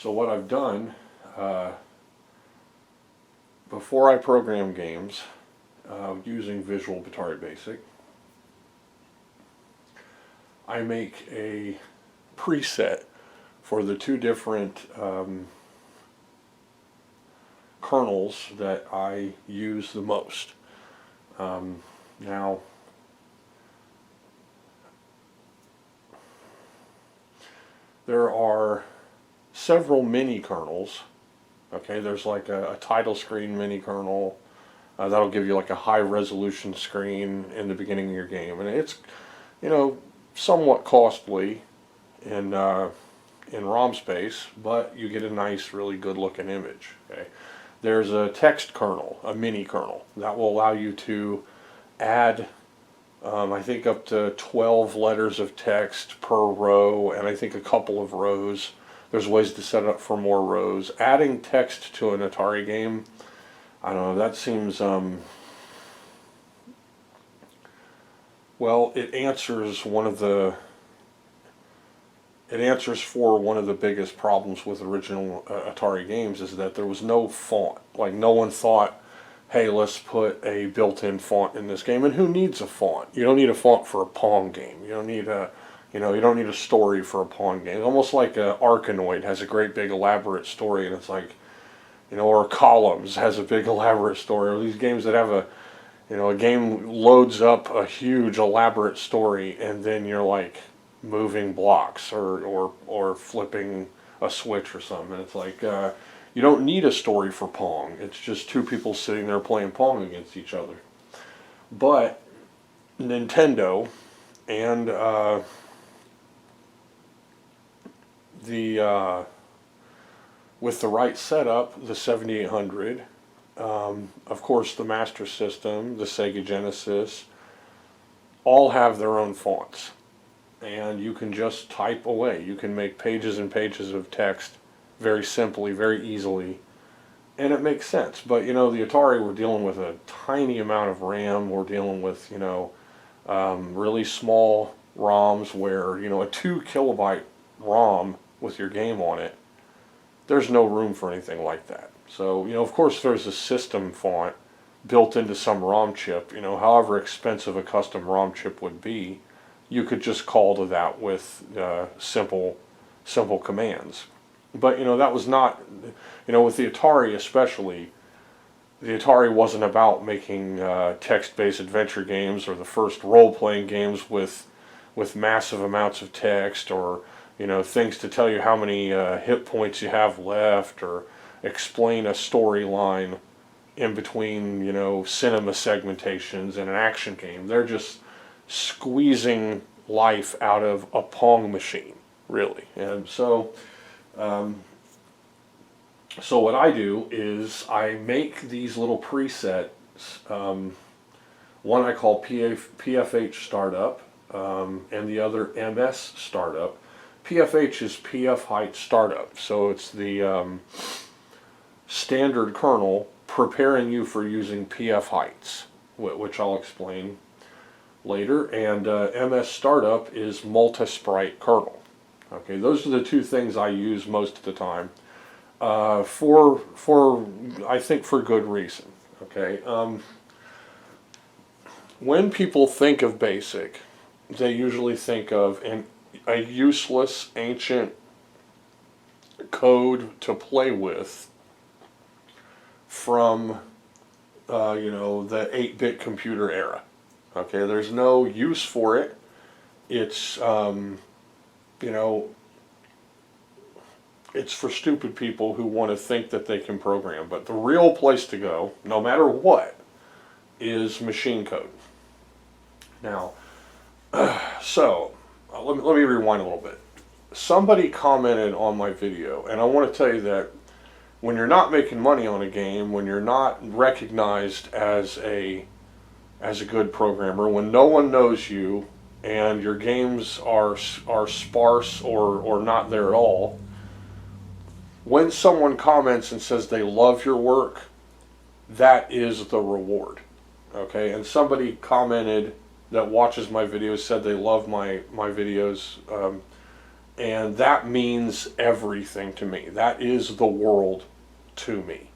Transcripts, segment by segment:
So what I've done, before I program games using Visual Batari Basic, I make a preset for the two different kernels that I use the most. Now, there are several mini kernels. Okay, there's like a title screen mini kernel that'll give you like a high resolution screen in the beginning of your game, and it's, you know, somewhat costly in ROM space, but you get a nice, really good looking image. Okay, there's a text kernel, a mini kernel, that will allow you to add I think up to 12 letters of text per row, and I think a couple of rows. There's ways to set it up for more rows. Adding text to an Atari game, I don't know, that seems, well, it answers for one of the biggest problems with original Atari games, is that there was no font. Like, no one thought, hey, let's put a built-in font in this game. And who needs a font? You don't need a font for a Pong game. You don't need a, you don't need a story for a Pong game. Almost like a Arkanoid has a great big elaborate story, and it's like, or Columns has a big elaborate story. Or these games that have a game loads up a huge elaborate story, and then you're like moving blocks or flipping a switch or something. And it's like, you don't need a story for Pong. It's just two people sitting there playing Pong against each other. But Nintendo and with the right setup, the 7800, of course the Master System, the Sega Genesis, all have their own fonts. And you can just type away. You can make pages and pages of text very simply, very easily, and it makes sense. But the Atari, we're dealing with a tiny amount of RAM. We're dealing with really small ROMs where a 2 kilobyte ROM with your game on it, there's no room for anything like that. So of course there's a system font built into some ROM chip. However expensive a custom ROM chip would be, you could just call to that with simple commands. But that was not, with the Atari especially, the Atari wasn't about making text-based adventure games or the first role-playing games with massive amounts of text, or things to tell you how many hit points you have left, or explain a storyline in between cinema segmentations in an action game. They're just squeezing life out of a Pong machine, really. And so what I do is I make these little presets. One I call PFH Startup, and the other MS Startup. PFH is PF Height Startup, so it's the standard kernel preparing you for using PF Heights, which I'll explain later. And MS Startup is multi-sprite kernel. Okay, those are the two things I use most of the time, for I think for good reason. Okay, when people think of BASIC, they usually think of a useless ancient code to play with from the 8-bit computer era. Okay, there's no use for it. It's it's for stupid people who want to think that they can program. But the real place to go, no matter what, is machine code. Now, so let me rewind a little bit. Somebody commented on my video, and I want to tell you that when you're not making money on a game, when you're not recognized as a good programmer, when no one knows you, and your games are sparse or not there at all, when someone comments and says they love your work, that is the reward. Okay, and somebody commented that watches my videos said they love my videos, And that means everything to me. That is the world to me.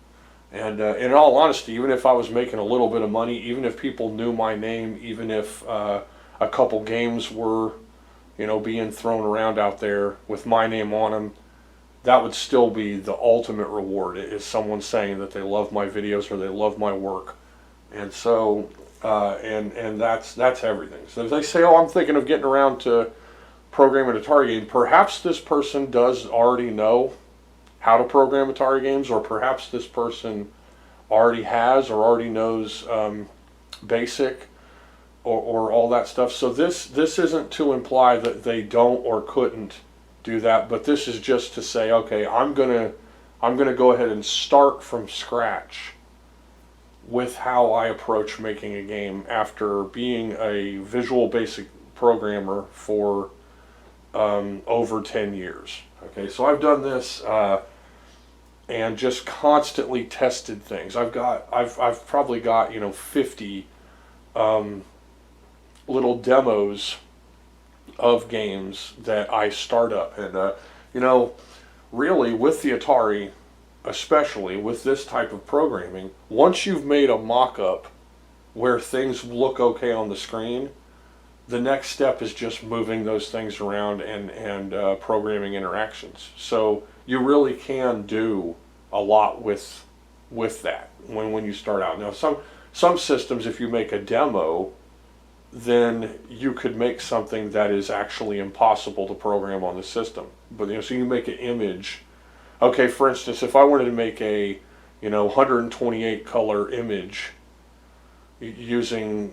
And in all honesty, even if I was making a little bit of money, even if people knew my name, even if a couple games were, being thrown around out there with my name on them, that would still be the ultimate reward, is someone saying that they love my videos or they love my work. And so, and that's everything. So if they say, oh, I'm thinking of getting around to programming Atari game, perhaps this person does already know how to program Atari games, or perhaps this person already has or already knows BASIC or all that stuff. So this isn't to imply that they don't or couldn't do that, but this is just to say, okay, I'm gonna go ahead and start from scratch with how I approach making a game after being a Visual Basic programmer for over 10 years. Okay, so I've done this and just constantly tested things. I've probably got 50 little demos of games that I start up, and really with the Atari, especially with this type of programming, once you've made a mock-up where things look okay on the screen, the next step is just moving those things around and programming interactions. So you really can do a lot with that when you start out. Now some systems, if you make a demo, then you could make something that is actually impossible to program on the system. But so you make an image. Okay, for instance, if I wanted to make a 128 color image using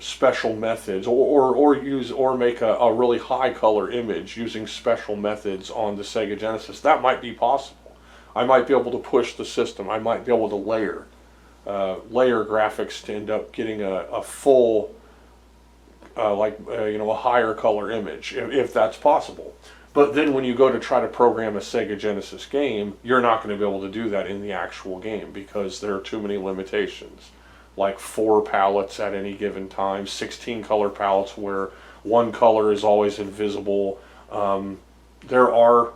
special methods, or make a really high color image using special methods on the Sega Genesis, that might be possible. I might be able to push the system. I might be able to layer graphics to end up getting a full a higher color image, if that's possible. But then when you go to try to program a Sega Genesis game, you're not going to be able to do that in the actual game because there are too many limitations. Like 4 palettes at any given time, 16 color palettes where one color is always invisible. There are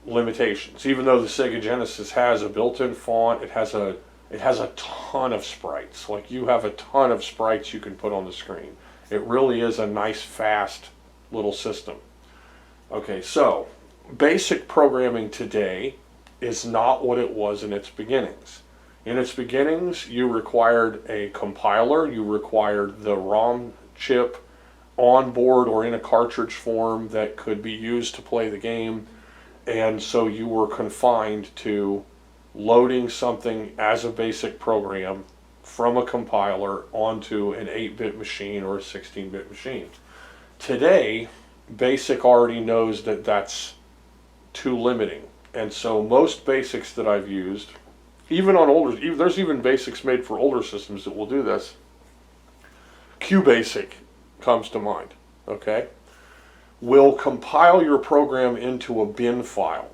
limitations. Even though the Sega Genesis has a built-in font, it has a ton of sprites. Like, you have a ton of sprites you can put on the screen. It really is a nice, fast little system. Okay, so basic programming today is not what it was in its beginnings. In its beginnings, you required a compiler, you required the ROM chip on board or in a cartridge form that could be used to play the game, and so you were confined to loading something as a basic program from a compiler onto an 8-bit machine or a 16-bit machine. Today, BASIC already knows that that's too limiting, and so most basics that I've used, even on older, there's even basics made for older systems that will do this. QBasic comes to mind, okay? Will compile your program into a bin file,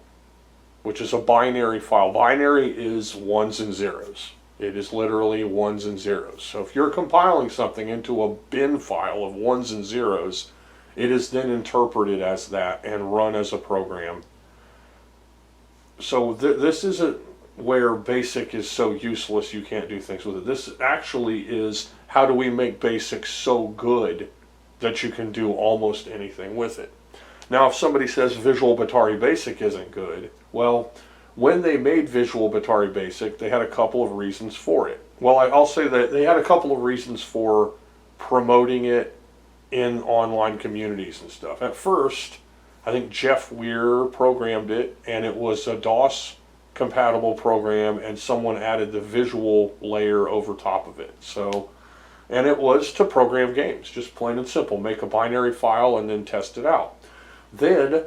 which is a binary file. Binary is ones and zeros. It is literally ones and zeros. So if you're compiling something into a bin file of ones and zeros, it is then interpreted as that and run as a program. So this isn't where BASIC is so useless you can't do things with it. This actually is, how do we make BASIC so good that you can do almost anything with it? Now, if somebody says Visual Batari Basic isn't good, well, when they made Visual Batari Basic, they had a couple of reasons for it. Well, I'll say that they had a couple of reasons for promoting it in online communities and stuff. At first, I think Jeff Weir programmed it, and it was a DOS compatible program, and someone added the visual layer over top of it. So, and it was to program games, just plain and simple. Make a binary file and then test it out. Then,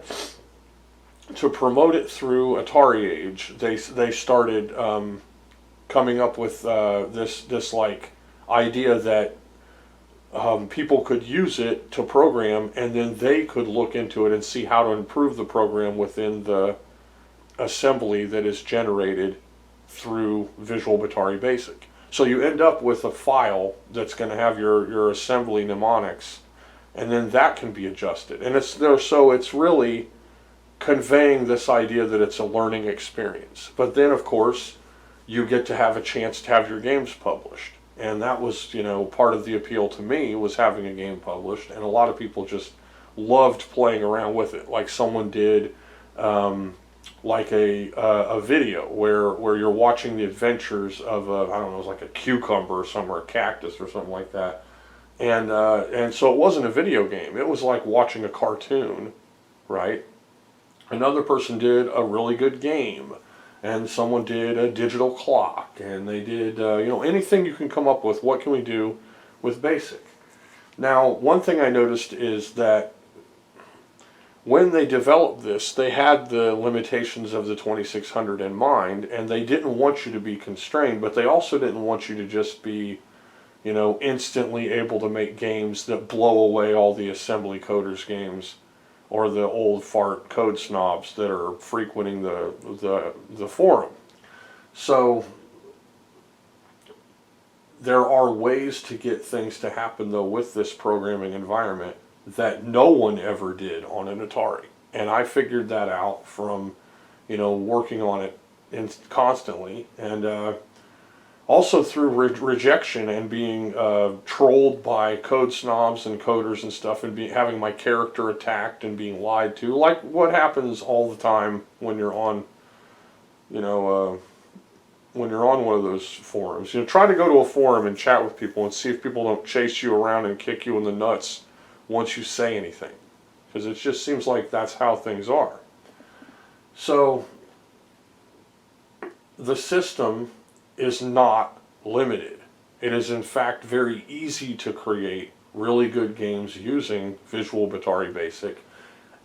to promote it through Atari Age, they started coming up with this like idea that people could use it to program, and then they could look into it and see how to improve the program within the assembly that is generated through Visual Batari Basic. So you end up with a file that's going to have your assembly mnemonics, and then that can be adjusted. And it's really conveying this idea that it's a learning experience. But then, of course, you get to have a chance to have your games published. And that was, part of the appeal to me, was having a game published. And a lot of people just loved playing around with it. Like someone did, like a video where you're watching the adventures of I don't know, it was like a cucumber or something, or a cactus or something like that. And so it wasn't a video game. It was like watching a cartoon, right? Another person did a really good game, and someone did a digital clock, and they did, anything you can come up with. What can we do with BASIC? Now, one thing I noticed is that when they developed this, they had the limitations of the 2600 in mind, and they didn't want you to be constrained, but they also didn't want you to just be, instantly able to make games that blow away all the assembly coders games, or the old fart code snobs that are frequenting the forum. So there are ways to get things to happen, though, with this programming environment that no one ever did on an Atari. And I figured that out from, working on it constantly, and also through rejection and being trolled by code snobs and coders and stuff, and having my character attacked and being lied to, like what happens all the time when you're on, when you're on one of those forums. Try to go to a forum and chat with people and see if people don't chase you around and kick you in the nuts once you say anything, because it just seems like that's how things are. So the system is not limited. It is in fact very easy to create really good games using Visual Batari Basic,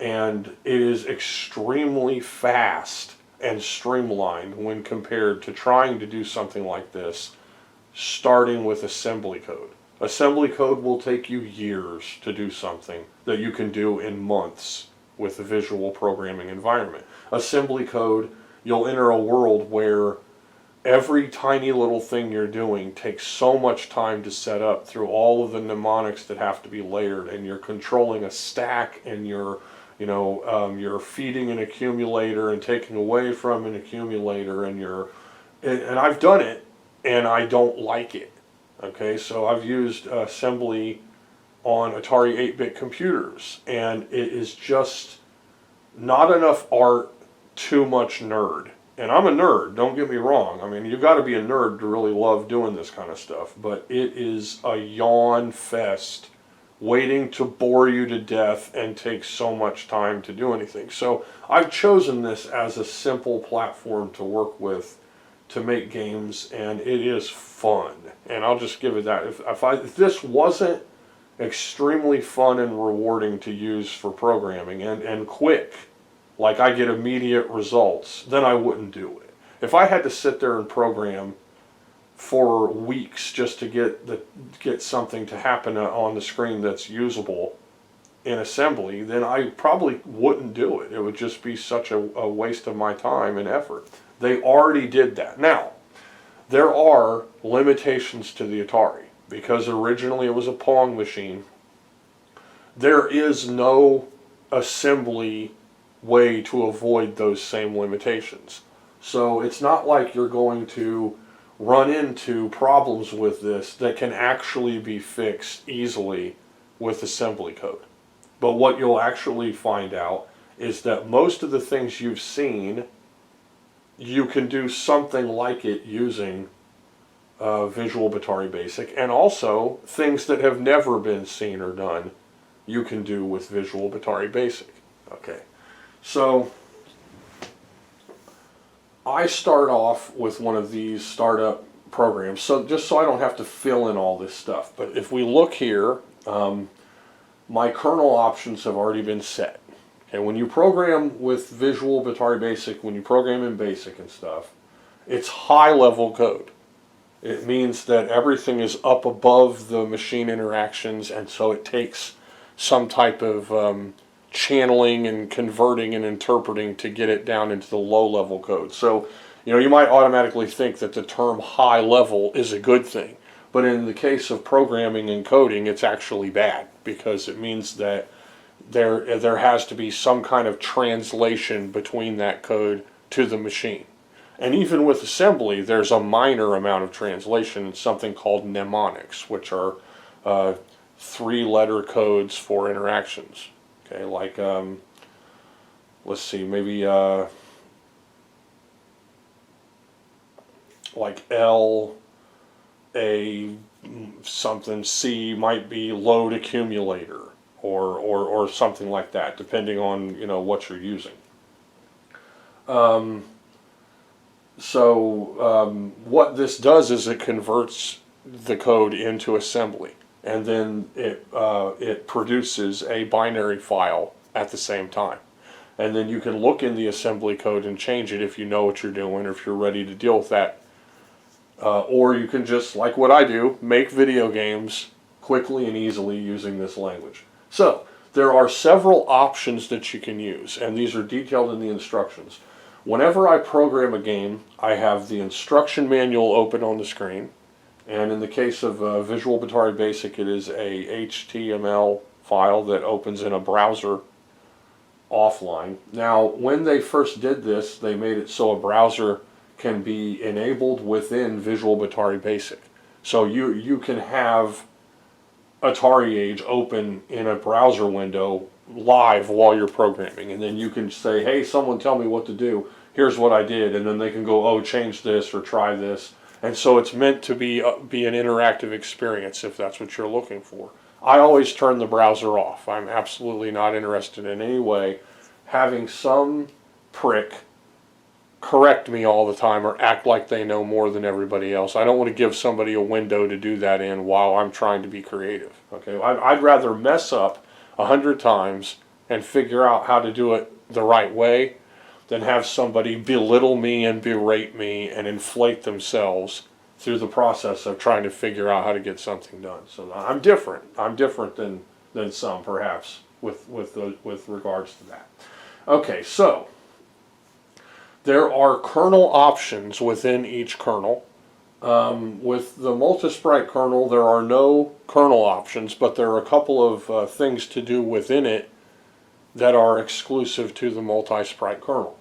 and it is extremely fast and streamlined when compared to trying to do something like this starting with assembly code. Assembly code will take you years to do something that you can do in months with a visual programming environment. Assembly code, you'll enter a world where every tiny little thing you're doing takes so much time to set up through all of the mnemonics that have to be layered, and you're controlling a stack, and you're feeding an accumulator and taking away from an accumulator, and I've done it, and I don't like it. Okay, so I've used assembly on Atari 8-bit computers, and it is just not enough art, too much nerd. And I'm a nerd, don't get me wrong. I mean, you've got to be a nerd to really love doing this kind of stuff, but it is a yawn fest waiting to bore you to death and take so much time to do anything. So I've chosen this as a simple platform to work with to make games, and it is fun. And I'll just give it that. If this wasn't extremely fun and rewarding to use for programming and quick, like I get immediate results, then I wouldn't do it. If I had to sit there and program for weeks just to get something to happen on the screen that's usable in assembly, then I probably wouldn't do it. It would just be such a waste of my time and effort. They already did that. Now, there are limitations to the Atari, because originally it was a Pong machine. There is no assembly way to avoid those same limitations. So it's not like you're going to run into problems with this that can actually be fixed easily with assembly code. But what you'll actually find out is that most of the things you've seen, you can do something like it using Visual Batari Basic, and also things that have never been seen or done you can do with Visual Batari Basic. Okay, so I start off with one of these startup programs, so just so I don't have to fill in all this stuff. But if we look here, my kernel options have already been set. Okay, when you program with Visual Batari Basic, when you program in BASIC and stuff, it's high-level code. It means that everything is up above the machine interactions, and so it takes some type of channeling and converting and interpreting to get it down into the low-level code. So, you might automatically think that the term high-level is a good thing, but in the case of programming and coding, it's actually bad, because it means that there has to be some kind of translation between that code to the machine. And even with assembly, there's a minor amount of translation, something called mnemonics, which are 3-letter codes for interactions. Okay, like, let's see, maybe like L, A, something, C might be load accumulator, or something like that, depending on, you know, what you're using. What this does is it converts the code into assembly, and then it produces a binary file at the same time. And then you can look in the assembly code and change it if you know what you're doing, or if you're ready to deal with that. Or you can just, like what I do, make video games quickly and easily using this language. So, there are several options that you can use, and these are detailed in the instructions. Whenever I program a game, I have the instruction manual open on the screen, and in the case of Visual Batari Basic, it is a HTML file that opens in a browser offline. Now, when they first did this, they made it so a browser can be enabled within Visual Batari Basic. So you can have Atari Age open in a browser window live while you're programming, and then you can say, hey, someone tell me what to do, here's what I did, and then they can go, oh, change this or try this. And so it's meant to be an interactive experience if that's what you're looking for. I always turn the browser off. I'm absolutely not interested in any way having some prick correct me all the time or act like they know more than everybody else. I don't want to give somebody a window to do that in while I'm trying to be creative. Okay, I'd rather mess up 100 times and figure out how to do it the right way than have somebody belittle me and berate me and inflate themselves through the process of trying to figure out how to get something done. So I'm different. I'm different than some, perhaps, with regards to that. Okay, so there are kernel options within each kernel. With the Multisprite kernel, there are no kernel options, but there are a couple of things to do within it that are exclusive to the Multisprite kernel.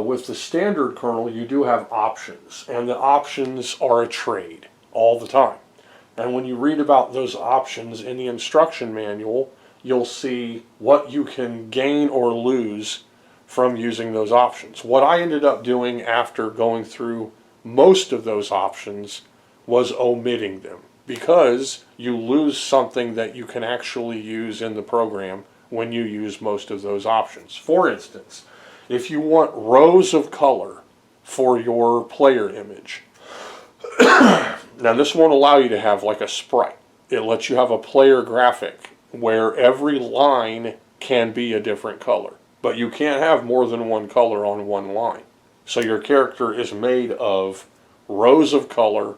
With the standard kernel, you do have options, and the options are a trade all the time. And when you read about those options in the instruction manual, you'll see what you can gain or lose from using those options. What I ended up doing after going through most of those options was omitting them, because you lose something that you can actually use in the program when you use most of those options. For instance, if you want rows of color for your player image, now this won't allow you to have like a sprite. It lets you have a player graphic where every line can be a different color, but you can't have more than one color on one line. So your character is made of rows of color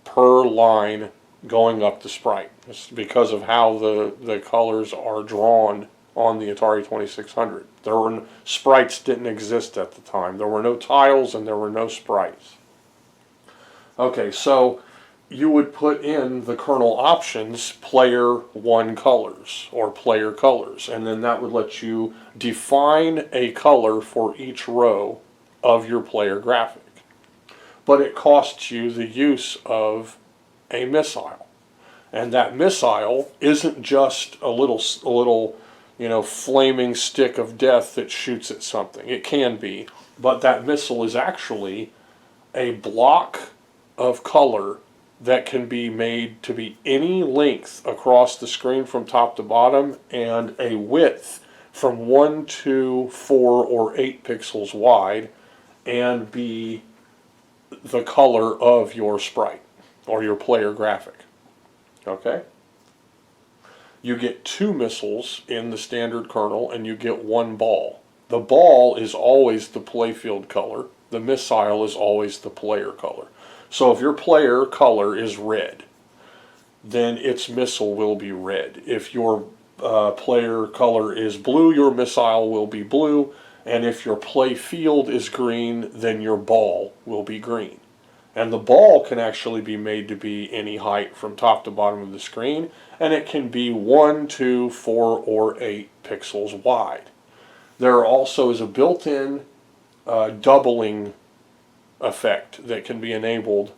per line going up the sprite. It's because of how the colors are drawn on the Atari 2600. Sprites didn't exist at the time. There were no tiles and there were no sprites. Okay, so you would put in the kernel options player 1 colors or player colors, and then that would let you define a color for each row of your player graphic. But it costs you the use of a missile. And that missile isn't just a little flaming stick of death that shoots at something. It can be, but that missile is actually a block of color that can be made to be any length across the screen from top to bottom, and a width from 1 to 4 or 8 pixels wide, and be the color of your sprite or your player graphic. Okay? You get 2 missiles in the standard kernel, and you get 1 ball. The ball is always the playfield color. The missile is always the player color. So if your player color is red, then its missile will be red. If your player color is blue, your missile will be blue. And if your play field is green, then your ball will be green. And the ball can actually be made to be any height from top to bottom of the screen, and it can be 1, 2, 4, or 8 pixels wide. There also is a built-in doubling effect that can be enabled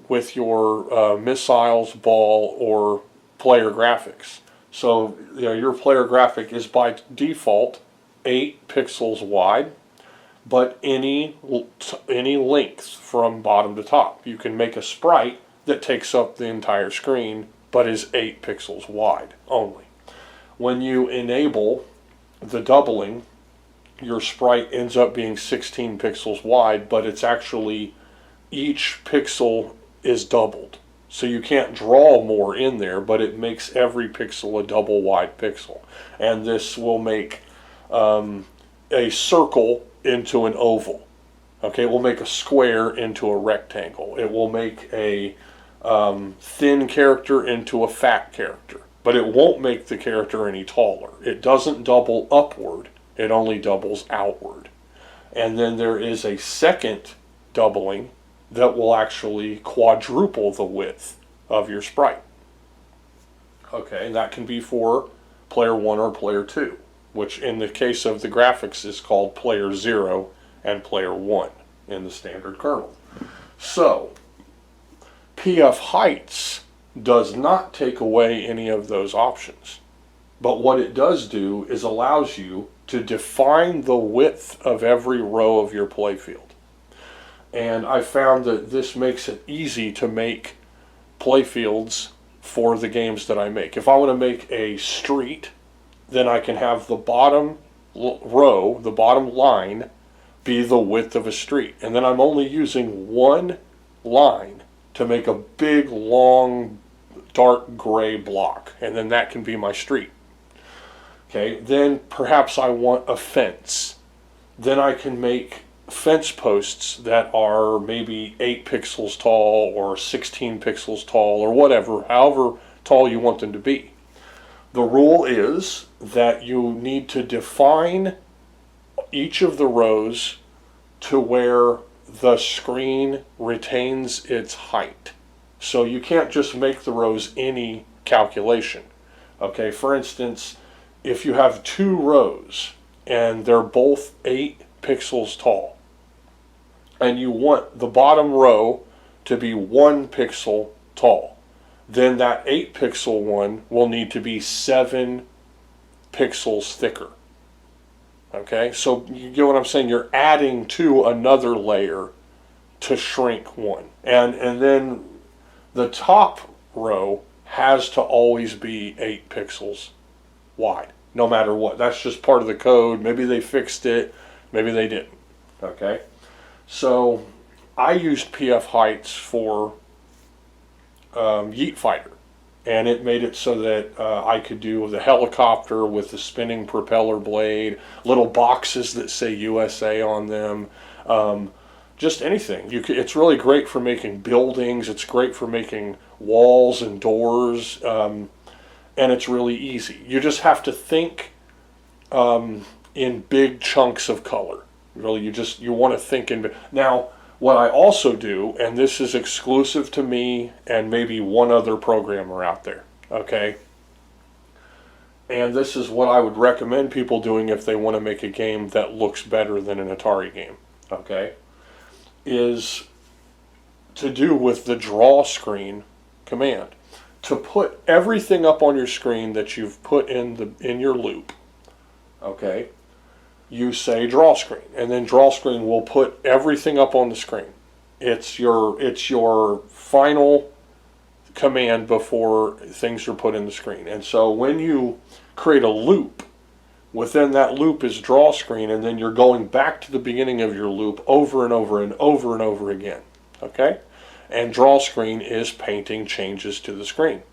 with your missiles, ball, or player graphics. So your player graphic is by default 8 pixels wide, but any length from bottom to top. You can make a sprite that takes up the entire screen, but is 8 pixels wide only. When you enable the doubling, your sprite ends up being 16 pixels wide, but it's actually, each pixel is doubled. So you can't draw more in there, but it makes every pixel a double wide pixel. And this will make a circle into an oval. Okay, it will make a square into a rectangle. It will make a thin character into a fat character. But it won't make the character any taller. It doesn't double upward. It only doubles outward. And then there is a second doubling that will actually quadruple the width of your sprite. Okay, and that can be for player 1 or player 2, which in the case of the graphics is called player 0 and player 1 in the standard kernel. So, PF heights does not take away any of those options. But what it does do is allows you to define the width of every row of your playfield. And I found that this makes it easy to make playfields for the games that I make. If I want to make a street, then I can have the bottom row, the bottom line, be the width of a street. And then I'm only using one line to make a big, long, dark gray block. And then that can be my street. Okay, then perhaps I want a fence. Then I can make fence posts that are maybe 8 pixels tall or 16 pixels tall or whatever, however tall you want them to be. The rule is that you need to define each of the rows to where the screen retains its height. So you can't just make the rows any calculation. Okay, for instance, if you have 2 rows and they're both 8 pixels tall, and you want the bottom row to be 1 pixel tall, then that 8 pixel one will need to be 7 pixels thicker. Okay, so you get what I'm saying? You're adding to another layer to shrink one. And then the top row has to always be 8 pixels wide, no matter what. That's just part of the code. Maybe they fixed it, maybe they didn't. Okay, so I used PF heights for Yeet Fighter, and it made it so that I could do the helicopter with the spinning propeller blade, little boxes that say USA on them, just anything. It's really great for making buildings. It's great for making walls and doors, and it's really easy. You just have to think in big chunks of color. Really, you want to think in. Now, what I also do, and this is exclusive to me and maybe one other programmer out there, okay? And this is what I would recommend people doing if they want to make a game that looks better than an Atari game, okay? Is to do with the draw screen command. To put everything up on your screen that you've put in your loop, okay? You say draw screen, and then draw screen will put everything up on the screen. It's your final command before things are put in the screen. And so when you create a loop, within that loop is draw screen, and then you're going back to the beginning of your loop over and over and over and over again. Okay? And draw screen is painting changes to the screen.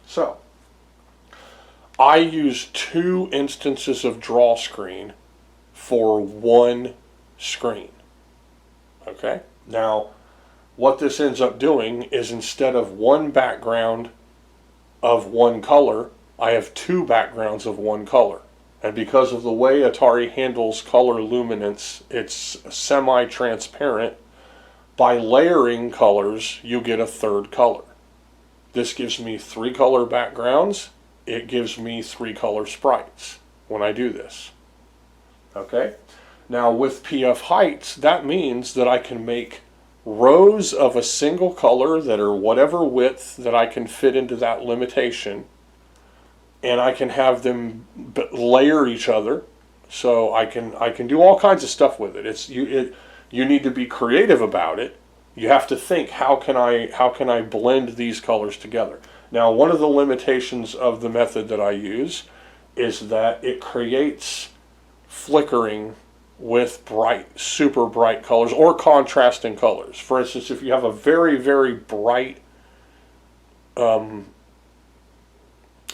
So I use 2 instances of draw screen for one screen. Okay? Now, what this ends up doing is instead of one background of one color, I have 2 backgrounds of one color. And because of the way Atari handles color luminance, it's semi-transparent By layering colors, you get a third color. This gives me 3 color backgrounds. It gives me 3 color sprites when I do this. Okay? Now with PF heights, that means that I can make rows of a single color that are whatever width that I can fit into that limitation, and I can have them layer each other. So I can do all kinds of stuff with it. You need to be creative about it. You have to think, how can I blend these colors together? Now, one of the limitations of the method that I use is that it creates flickering with bright, super bright colors or contrasting colors. For instance, if you have a very, very bright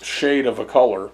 shade of a color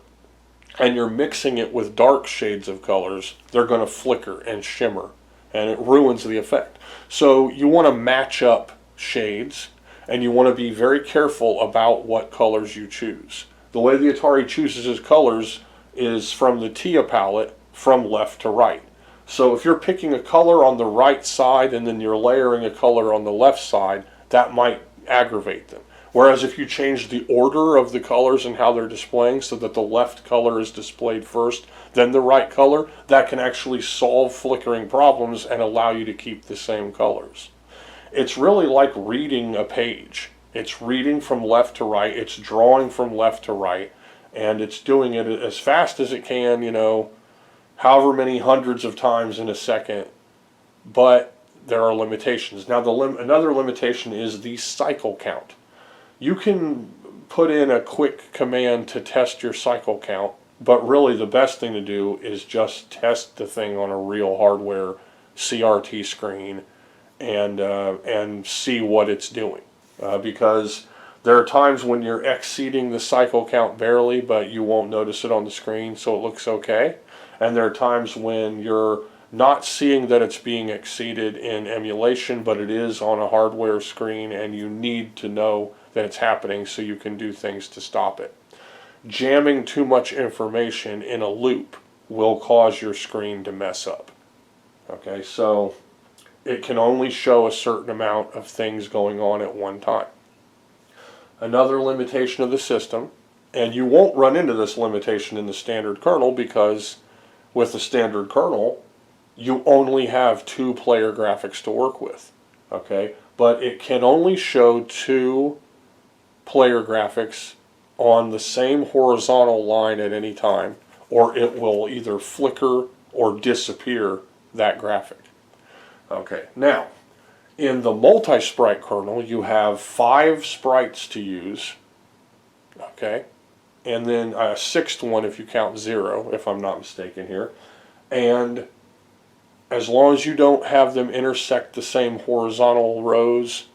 and you're mixing it with dark shades of colors, they're going to flicker and shimmer, and it ruins the effect. So you want to match up shades, and you want to be very careful about what colors you choose. The way the Atari chooses its colors is from the TIA palette from left to right. So if you're picking a color on the right side and then you're layering a color on the left side, that might aggravate them. Whereas if you change the order of the colors and how they're displaying so that the left color is displayed first, then the right color, that can actually solve flickering problems and allow you to keep the same colors. It's really like reading a page. It's reading from left to right, it's drawing from left to right, and it's doing it as fast as it can, however many hundreds of times in a second, but there are limitations. Now, another limitation is the cycle count. You can put in a quick command to test your cycle count, but really the best thing to do is just test the thing on a real hardware CRT screen and see what it's doing. Because there are times when you're exceeding the cycle count barely, but you won't notice it on the screen, so it looks okay. And there are times when you're not seeing that it's being exceeded in emulation, but it is on a hardware screen, and you need to know that it's happening so you can do things to stop it. Jamming too much information in a loop will cause your screen to mess up. Okay, so it can only show a certain amount of things going on at one time. Another limitation of the system, and you won't run into this limitation in the standard kernel, because with the standard kernel, you only have 2 player graphics to work with. Okay, but it can only show 2 player graphics on the same horizontal line at any time, or it will either flicker or disappear that graphic. Okay, now in the multi-sprite kernel you have 5 sprites to use, okay, and then a 6th one if you count 0, if I'm not mistaken here, and as long as you don't have them intersect the same horizontal rows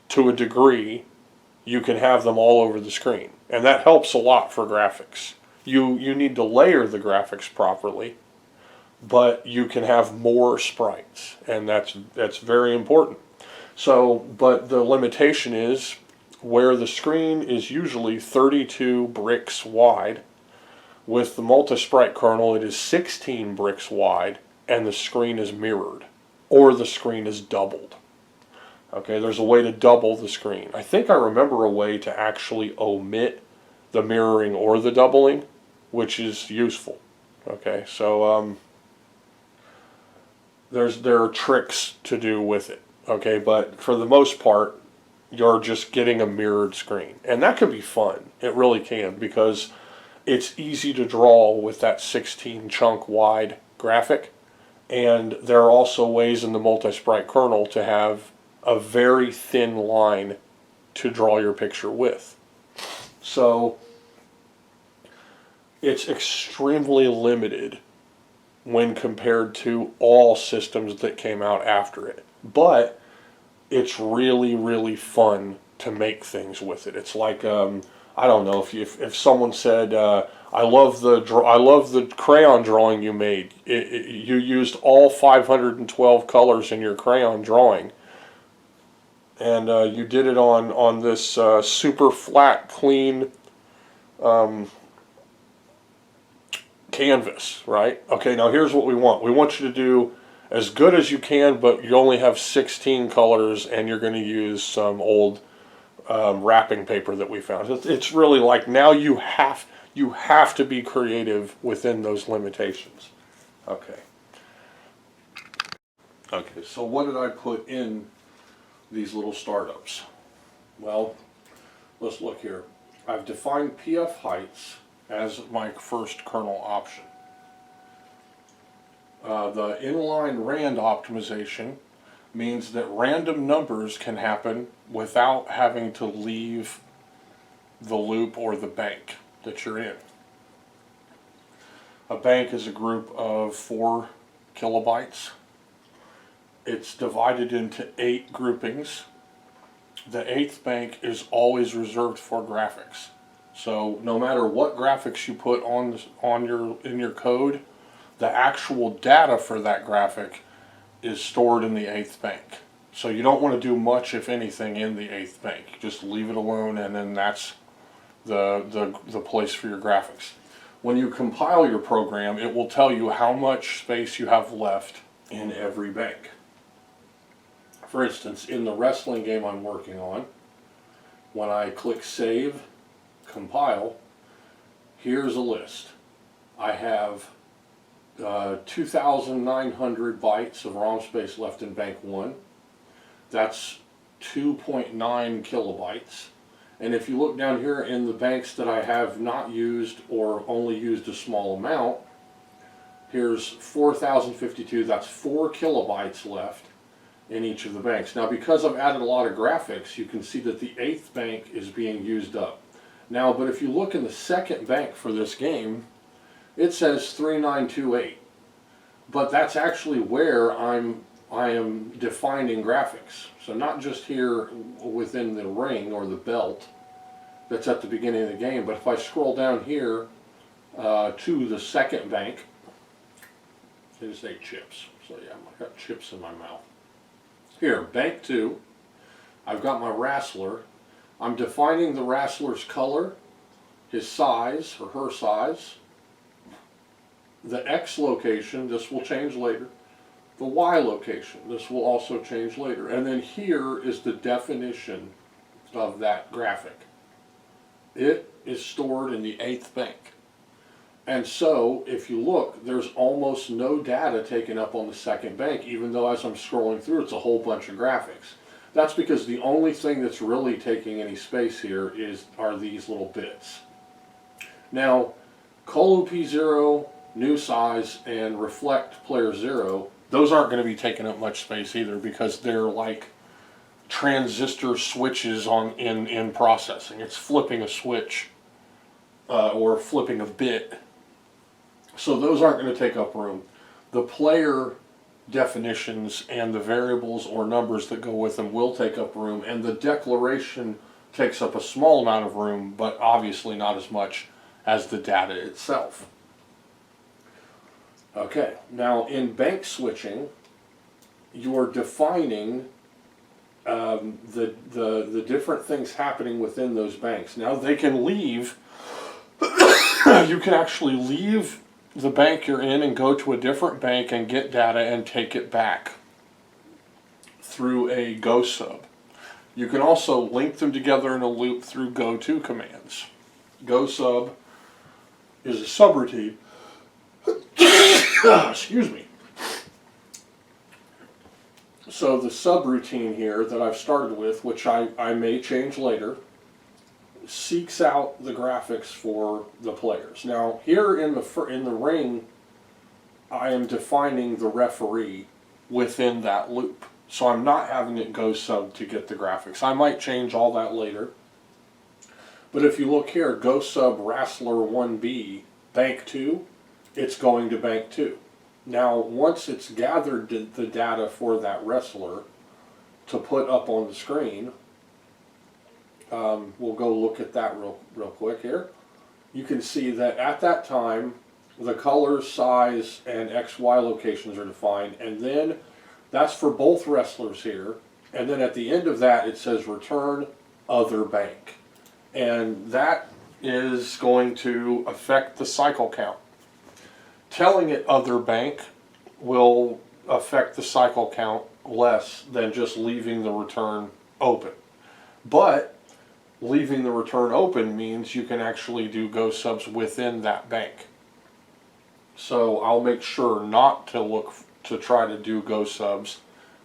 to a degree, you can have them all over the screen, and that helps a lot for graphics. You need to layer the graphics properly, but you can have more sprites, and that's very important. So, but the limitation is where the screen is usually 32 bricks wide. With the multi-sprite kernel, it is 16 bricks wide, and the screen is mirrored, or the screen is doubled. Okay, there's a way to double the screen. I think I remember a way to actually omit the mirroring or the doubling, which is useful. Okay, so there are tricks to do with it. Okay, but for the most part, you're just getting a mirrored screen, and that can be fun. It really can, because it's easy to draw with that 16 chunk wide graphic, and there are also ways in the multi-sprite kernel to have a very thin line to draw your picture with. So it's extremely limited when compared to all systems that came out after it. But it's really, really fun to make things with it. It's like, I don't know, if someone said, I love the crayon drawing you made. You used all 512 colors in your crayon drawing, and you did it on this super flat, clean canvas, right? Okay, now here's what we want. We want you to do as good as you can, but you only have 16 colors, and you're going to use some old wrapping paper that we found. It's really like now you have to be creative within those limitations. Okay. Okay, so what did I put in these little startups? Well, let's look here. I've defined PF heights as my first kernel option. The inline rand optimization means that random numbers can happen without having to leave the loop or the bank that you're in. A bank is a group of 4 kilobytes. It's divided into 8 groupings. The 8th bank is always reserved for graphics. So no matter what graphics you put in your code, the actual data for that graphic is stored in the 8th bank. So you don't want to do much, if anything, in the 8th bank. Just leave it alone, and then that's the place for your graphics. When you compile your program, it will tell you how much space you have left in every bank. For instance, in the wrestling game I'm working on, when I click Save, Compile, here's a list. I have 2,900 bytes of ROM space left in bank 1. That's 2.9 kilobytes. And if you look down here in the banks that I have not used or only used a small amount, here's 4,052, that's 4 kilobytes left in each of the banks. Now, because I've added a lot of graphics, you can see that the 8th bank is being used up. Now, but if you look in the 2nd bank for this game, it says 3928. But that's actually where I am defining graphics. So not just here within the ring or the belt that's at the beginning of the game, but if I scroll down here to the 2nd bank, it just ate chips. So yeah, I've got chips in my mouth. Here, bank 2, I've got my wrestler. I'm defining the wrestler's color, his size or her size, the X location, this will change later, the Y location, this will also change later, and then here is the definition of that graphic. It is stored in the 8th bank. And so, if you look, there's almost no data taken up on the 2nd bank, even though as I'm scrolling through, it's a whole bunch of graphics. That's because the only thing that's really taking any space here are these little bits. Now, Colo P0, New Size, and Reflect Player 0, those aren't going to be taking up much space either because they're like transistor switches in processing. It's flipping a switch or flipping a bit. So those aren't going to take up room. The player definitions and the variables or numbers that go with them will take up room, and the declaration takes up a small amount of room, but obviously not as much as the data itself. Okay, now in bank switching, you're defining the different things happening within those banks. Now they can leave, you can actually leave the bank you're in and go to a different bank and get data and take it back through a go sub. You can also link them together in a loop through go-to commands. Go sub is a subroutine. Excuse me. So the subroutine here that I've started with, which I may change later, seeks out the graphics for the players. Now here in the ring, I am defining the referee within that loop. So I'm not having it go sub to get the graphics. I might change all that later. But if you look here, go sub wrestler 1B, bank 2, it's going to bank 2. Now once it's gathered the data for that wrestler to put up on the screen, we'll go look at that real quick here. You can see that at that time, the color, size, and XY locations are defined, and then that's for both wrestlers here. And then at the end of that, it says return other bank. And that is going to affect the cycle count. Telling it other bank will affect the cycle count less than just leaving the return open. But leaving the return open means you can actually do go subs within that bank. So I'll make sure not to look to try to do go subs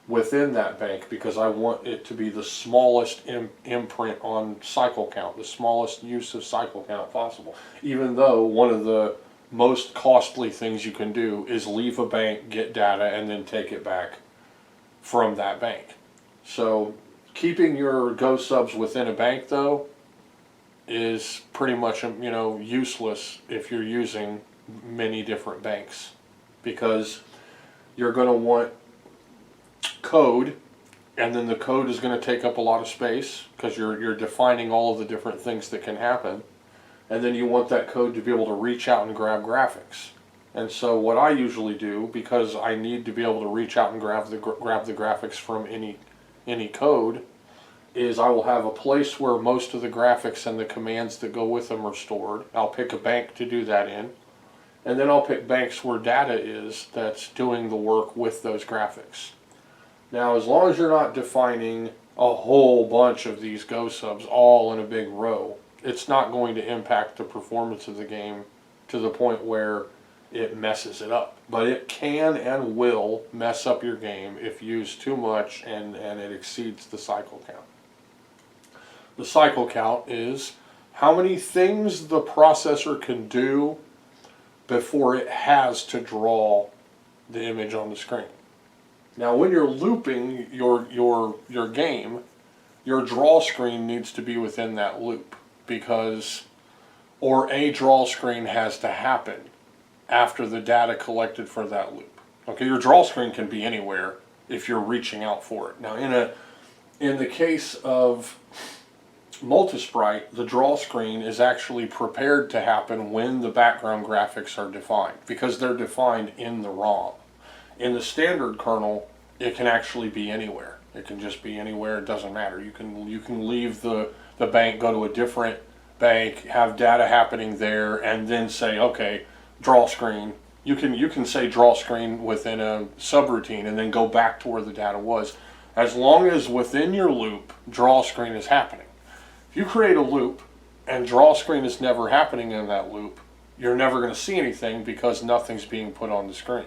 within that bank, because I want it to be the smallest imprint on cycle count, the smallest use of cycle count possible. Even though one of the most costly things you can do is leave a bank, get data, and then take it back from that bank. So keeping your go subs within a bank, though, is pretty much, useless if you're using many different banks, because you're going to want code, and then the code is going to take up a lot of space because you're defining all of the different things that can happen, and then you want that code to be able to reach out and grab graphics. And so what I usually do, because I need to be able to reach out and grab the graphics from any code, is I will have a place where most of the graphics and the commands that go with them are stored. I'll pick a bank to do that in, and then I'll pick banks where data is that's doing the work with those graphics. Now, as long as you're not defining a whole bunch of these go subs all in a big row, it's not going to impact the performance of the game to the point where it messes it up. But it can and will mess up your game if used too much and it exceeds the cycle count. The cycle count is how many things the processor can do before it has to draw the image on the screen. Now, when you're looping your game, your draw screen needs to be within that loop, or a draw screen has to happen after the data collected for that loop. Okay, your draw screen can be anywhere if you're reaching out for it. Now, in the case of Multisprite, the draw screen is actually prepared to happen when the background graphics are defined, because they're defined in the ROM. In the standard kernel, it can actually be anywhere. It can just be anywhere. It doesn't matter. You can leave the bank, go to a different bank, have data happening there, and then say, okay, draw screen. You can say draw screen within a subroutine and then go back to where the data was, as long as within your loop draw screen is happening. If you create a loop and draw screen is never happening in that loop, you're never going to see anything because nothing's being put on the screen.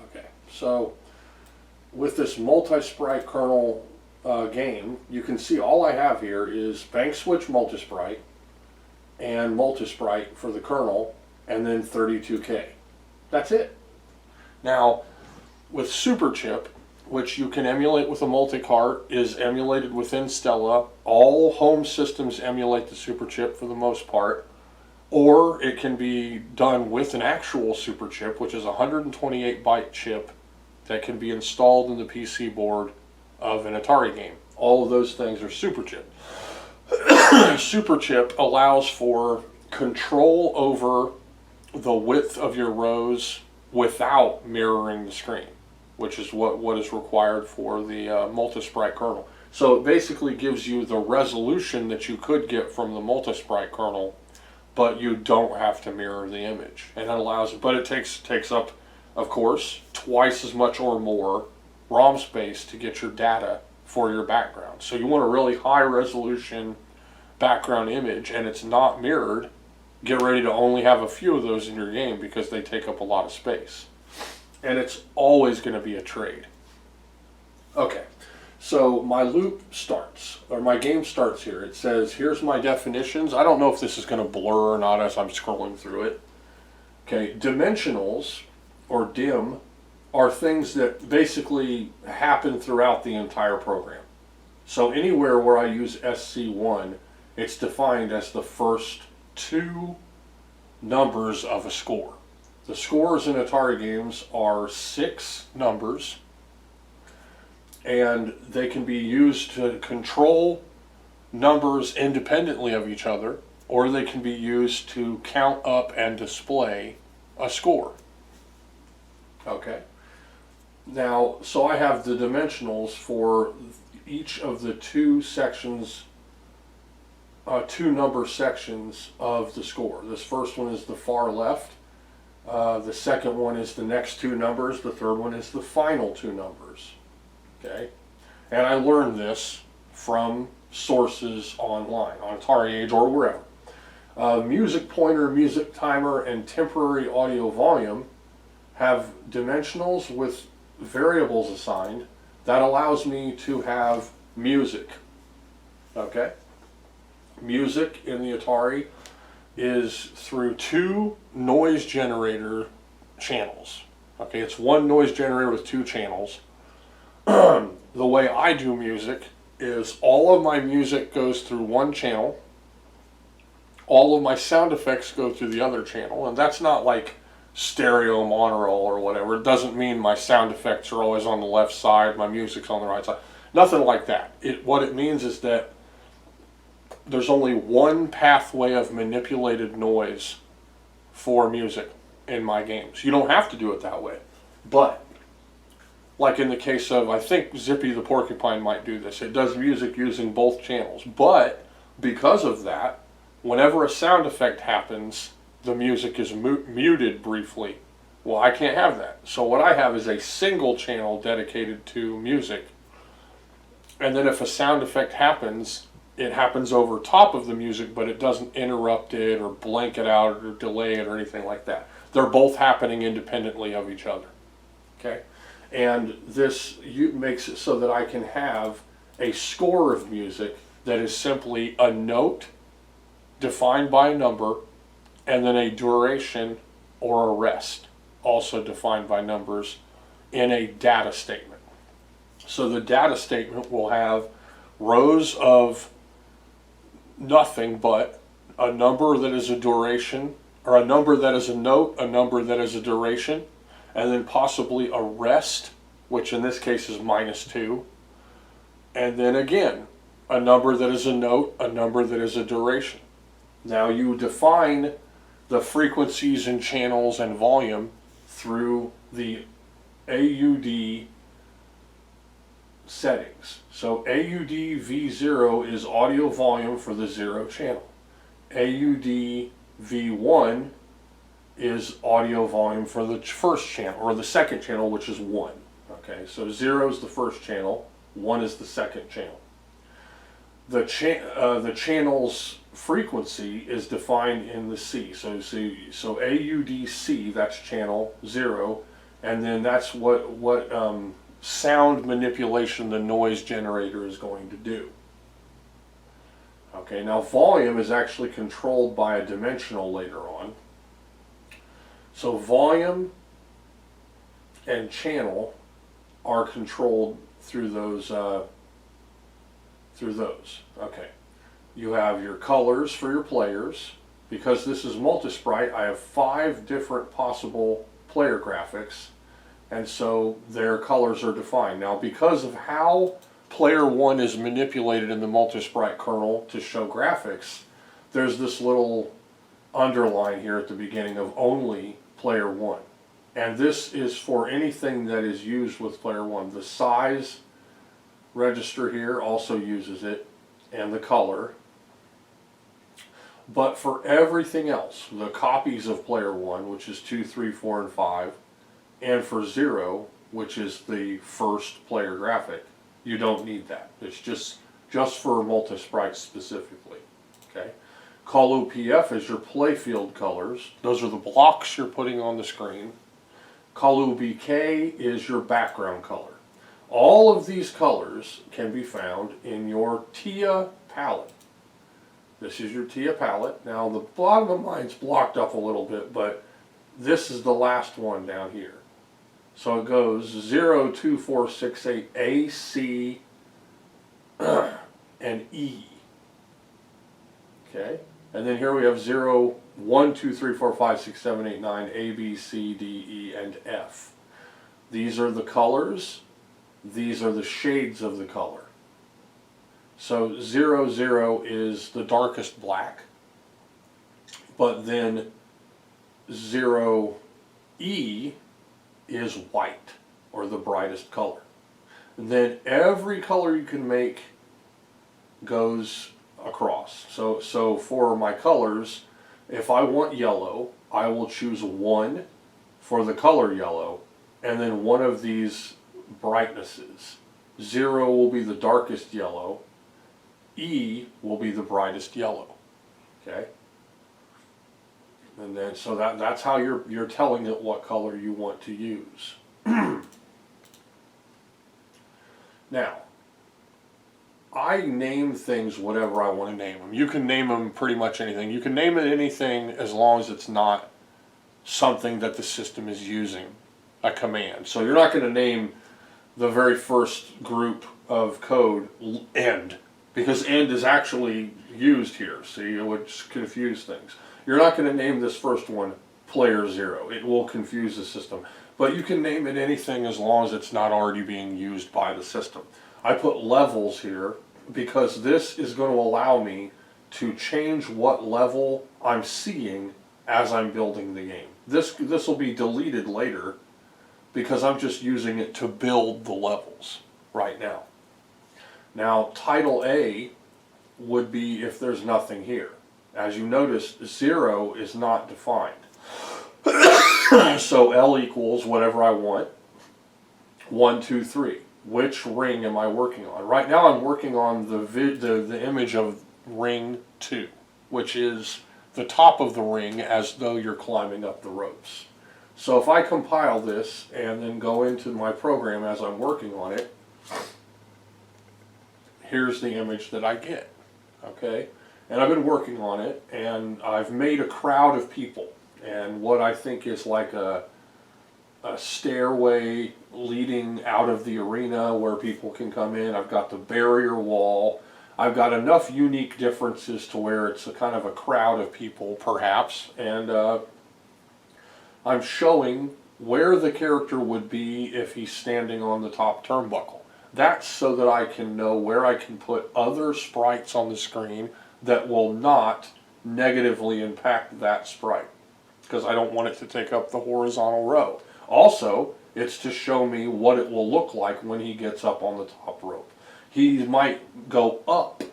Okay, so with this multi-sprite kernel game, you can see all I have here is bank switch multisprite and multisprite for the kernel, and then 32K. That's it. Now, with Superchip, which you can emulate with a multi-cart, is emulated within Stella. All home systems emulate the Superchip for the most part, or it can be done with an actual Superchip, which is a 128-byte chip that can be installed in the PC board of an Atari game. All of those things are Superchip. Superchip allows for control over the width of your rows without mirroring the screen, which is what is required for the Multisprite kernel. So it basically gives you the resolution that you could get from the Multisprite kernel, but you don't have to mirror the image. And it allows, but it takes up, of course, twice as much or more ROM space to get your data for your background. So you want a really high resolution background image and it's not mirrored, get ready to only have a few of those in your game because they take up a lot of space. And it's always going to be a trade. Okay, so my loop starts, or my game starts here. It says, here's my definitions. I don't know if this is going to blur or not as I'm scrolling through it. Okay, dimensionals, or dim, are things that basically happen throughout the entire program. So anywhere where I use SC1, it's defined as the first two numbers of a score. The scores in Atari games are 6 numbers, and they can be used to control numbers independently of each other, or they can be used to count up and display a score. Okay. Now, so I have the dimensionals for each of the two sections, two number sections of the score. This first one is the far left, The second one is the next two numbers. The third one is the final two numbers. Okay? And I learned this from sources online, on Atari Age or wherever. Music pointer, music timer, and temporary audio volume have dimensionals with variables assigned that allows me to have music. Okay? Music in the Atari is through two noise generator channels. Okay, it's one noise generator with two channels. The way I do music is all of my music goes through one channel, all of my sound effects go through the other channel, and that's not like stereo monorail or whatever. It doesn't mean my sound effects are always on the left side, my music's on the right side. Nothing like that. What it means is that there's only one pathway of manipulated noise for music in my games. You don't have to do it that way. But, like in the case of, I think Zippy the Porcupine might do this. It does music using both channels. But, because of that, whenever a sound effect happens, the music is muted briefly. Well, I can't have that. So what I have is a single channel dedicated to music. And then if a sound effect happens, it happens over top of the music, but it doesn't interrupt it or blank it out or delay it or anything like that. They're both happening independently of each other. Okay? And this makes it so that I can have a score of music that is simply a note defined by a number, and then a duration or a rest, also defined by numbers, in a data statement. So the data statement will have rows of nothing but a number that is a duration, or a number that is a note, a number that is a duration, and then possibly a rest, which in this case is -2, and then again, a number that is a note, a number that is a duration. Now you define the frequencies and channels and volume through the AUD settings. So AUD V0 is audio volume for the 0 channel. AUD V1 is audio volume for the first channel, or the second channel, which is 1. Okay, so 0 is the first channel, 1 is the second channel. The channel's frequency is defined in the C. So AUDC, that's channel 0, and then that's what sound manipulation the noise generator is going to do. Okay, now volume is actually controlled by a dimensional later on. So volume and channel are controlled through those. Okay, you have your colors for your players. Because this is multi-sprite, I have 5 different possible player graphics, and so their colors are defined. Now, because of how player 1 is manipulated in the multi-sprite kernel to show graphics, there's this little underline here at the beginning of only player 1. And this is for anything that is used with player 1. The size register here also uses it, and the color. But for everything else, the copies of player 1, which is 2, 3, 4, and 5, and for 0, which is the first player graphic, you don't need that. It's just for multi-sprite specifically. Okay? Call OPF is your playfield colors. Those are the blocks you're putting on the screen. Call OBK is your background color. All of these colors can be found in your TIA palette. This is your TIA palette. Now the bottom of mine's blocked up a little bit, but this is the last one down here. So it goes 0, 2, 4, 6, 8, A, C, and E. Okay? And then here we have 0, 1, 2, 3, 4, 5, 6, 7, 8, 9, A, B, C, D, E, and F. These are the colors. These are the shades of the color. So 0, 0 is the darkest black, but then 0E is white, or the brightest color. And then every color you can make goes across. So for my colors, if I want yellow, I will choose 1 for the color yellow, and then one of these brightnesses. 0 will be the darkest yellow, E will be the brightest yellow. Okay? And then so that's how you're telling it what color you want to use. Now, I name things whatever I want to name them. You can name them pretty much anything. You can name it anything as long as it's not something that the system is using, a command. So you're not going to name the very first group of code end, because end is actually used here, so it would confuse things. You're not going to name this first one player 0. It will confuse the system. But you can name it anything as long as it's not already being used by the system. I put levels here because this is going to allow me to change what level I'm seeing as I'm building the game. This will be deleted later because I'm just using it to build the levels right now. Now, title A would be if there's nothing here. As you notice, 0 is not defined. So L equals whatever I want. 1, 2, 3. Which ring am I working on? Right now I'm working on the image of ring 2, which is the top of the ring as though you're climbing up the ropes. So if I compile this and then go into my program as I'm working on it, here's the image that I get. Okay? And I've been working on it, and I've made a crowd of people. And what I think is like a stairway leading out of the arena where people can come in. I've got the barrier wall. I've got enough unique differences to where it's a kind of a crowd of people, perhaps. And I'm showing where the character would be if he's standing on the top turnbuckle. That's so that I can know where I can put other sprites on the screen that will not negatively impact that sprite, because I don't want it to take up the horizontal row. Also, it's to show me what it will look like when he gets up on the top rope. He might go up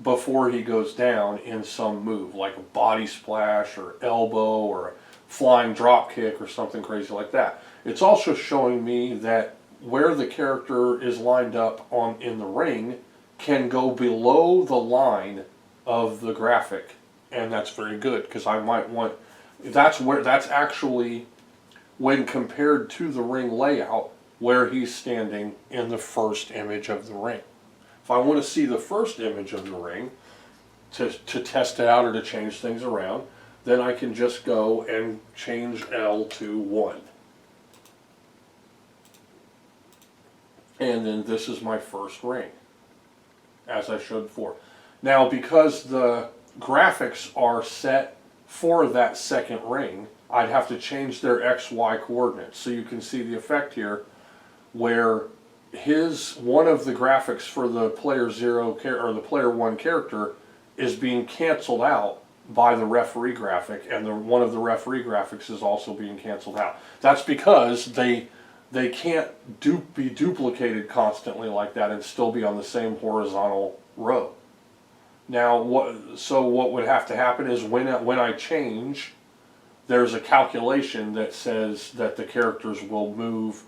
before he goes down in some move, like a body splash or elbow or a flying drop kick or something crazy like that. It's also showing me that where the character is lined up in the ring can go below the line of the graphic, and that's very good because I might want, that's actually, when compared to the ring layout, where he's standing in the first image of the ring. If I want to see the first image of the ring to test it out or to change things around, then I can just go and change L to 1. And then this is my first ring, as I showed before. Now, because the graphics are set for that second ring, I'd have to change their XY coordinates. So you can see the effect here where one of the graphics for the player 0 or the player 1 character is being canceled out by the referee graphic, and one of the referee graphics is also being canceled out. That's because they can't be duplicated constantly like that and still be on the same horizontal row. Now, what would have to happen is when I change, there's a calculation that says that the characters will move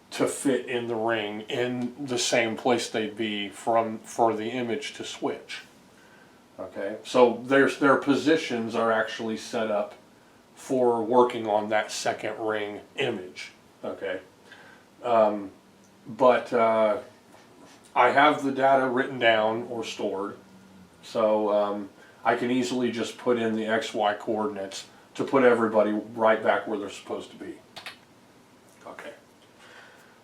to fit in the ring in the same place they'd be for the image to switch. Okay, so their positions are actually set up for working on that second ring image. Okay, but I have the data written down or stored, so I can easily just put in the XY coordinates to put everybody right back where they're supposed to be. Okay,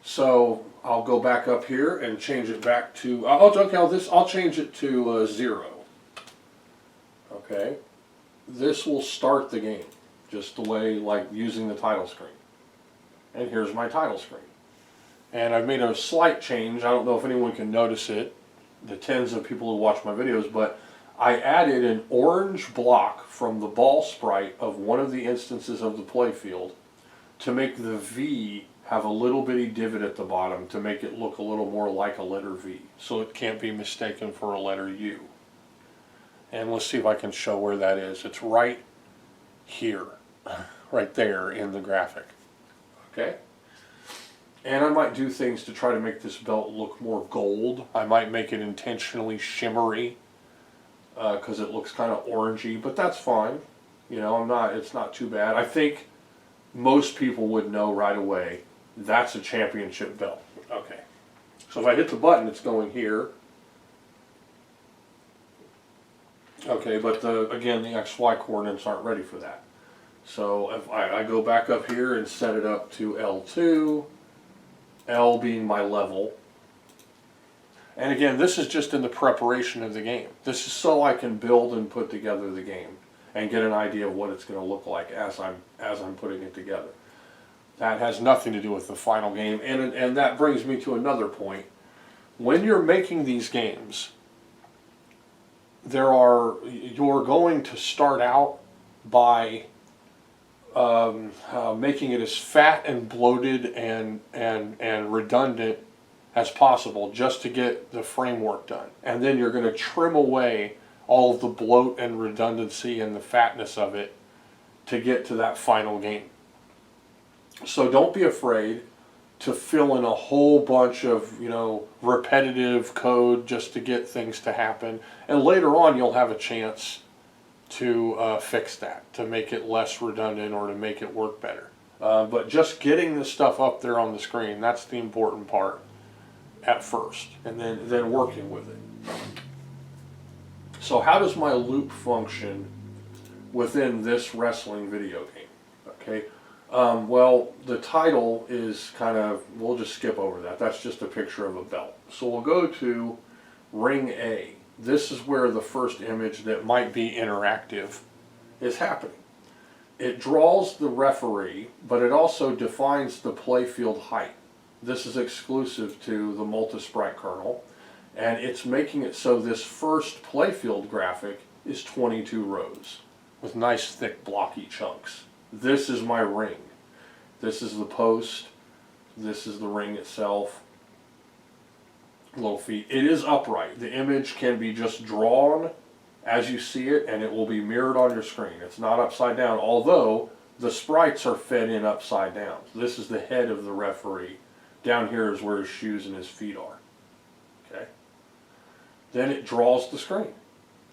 so I'll go back up here and change it back to, I'll change it to 0. Okay, this will start the game, just the way, like using the title screen. And here's my title screen. And I've made a slight change. I don't know if anyone can notice it, the tens of people who watch my videos, but I added an orange block from the ball sprite of one of the instances of the playfield to make the V have a little bitty divot at the bottom to make it look a little more like a letter V, so it can't be mistaken for a letter U. And let's see if I can show where that is. It's right here, right there in the graphic. Okay? And I might do things to try to make this belt look more gold. I might make it intentionally shimmery because it looks kind of orangey, but that's fine. You know, it's not too bad. I think most people would know right away that's a championship belt. Okay. So if I hit the button, it's going here. Okay, but again, the XY coordinates aren't ready for that. So if I go back up here and set it up to L2, L being my level. And again, this is just in the preparation of the game. This is so I can build and put together the game and get an idea of what it's going to look like as I'm putting it together. That has nothing to do with the final game, and that brings me to another point. When you're making these games, you're going to start out by making it as fat and bloated and redundant as possible just to get the framework done. And then you're going to trim away all of the bloat and redundancy and the fatness of it to get to that final game. So don't be afraid to fill in a whole bunch of, you know, repetitive code just to get things to happen. And later on you'll have a chance to fix that, to make it less redundant or to make it work better. But just getting the stuff up there on the screen, that's the important part at first, and then working with it. So how does my loop function within this wrestling video game? Okay, well, the title is kind of, we'll just skip over that. That's just a picture of a belt. So we'll go to Ring A. This is where the first image that might be interactive is happening. It draws the referee, but it also defines the playfield height. This is exclusive to the multi-sprite kernel, and it's making it so this first playfield graphic is 22 rows with nice thick blocky chunks. This is my ring. This is the post. This is the ring itself. Little feet. It is upright. The image can be just drawn as you see it, and it will be mirrored on your screen. It's not upside down, although the sprites are fed in upside down. This is the head of the referee. Down here is where his shoes and his feet are. Okay. Then it draws the screen.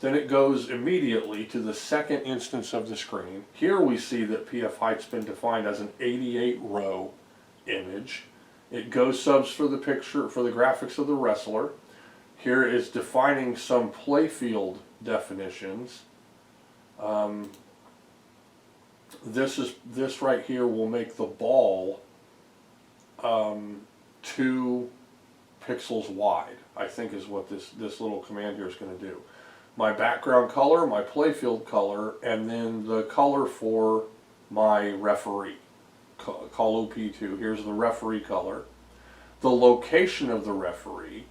Then it goes immediately to the second instance of the screen. Here we see that PF height's been defined as an 88 row image. It goes subs for the picture, for the graphics of the wrestler. Here is defining some playfield definitions. This right here will make the ball 2 pixels wide, I think is what this little command here is going to do. My background color, my playfield color, and then the color for my referee. Call OP2. Here's the referee color, the location of the referee,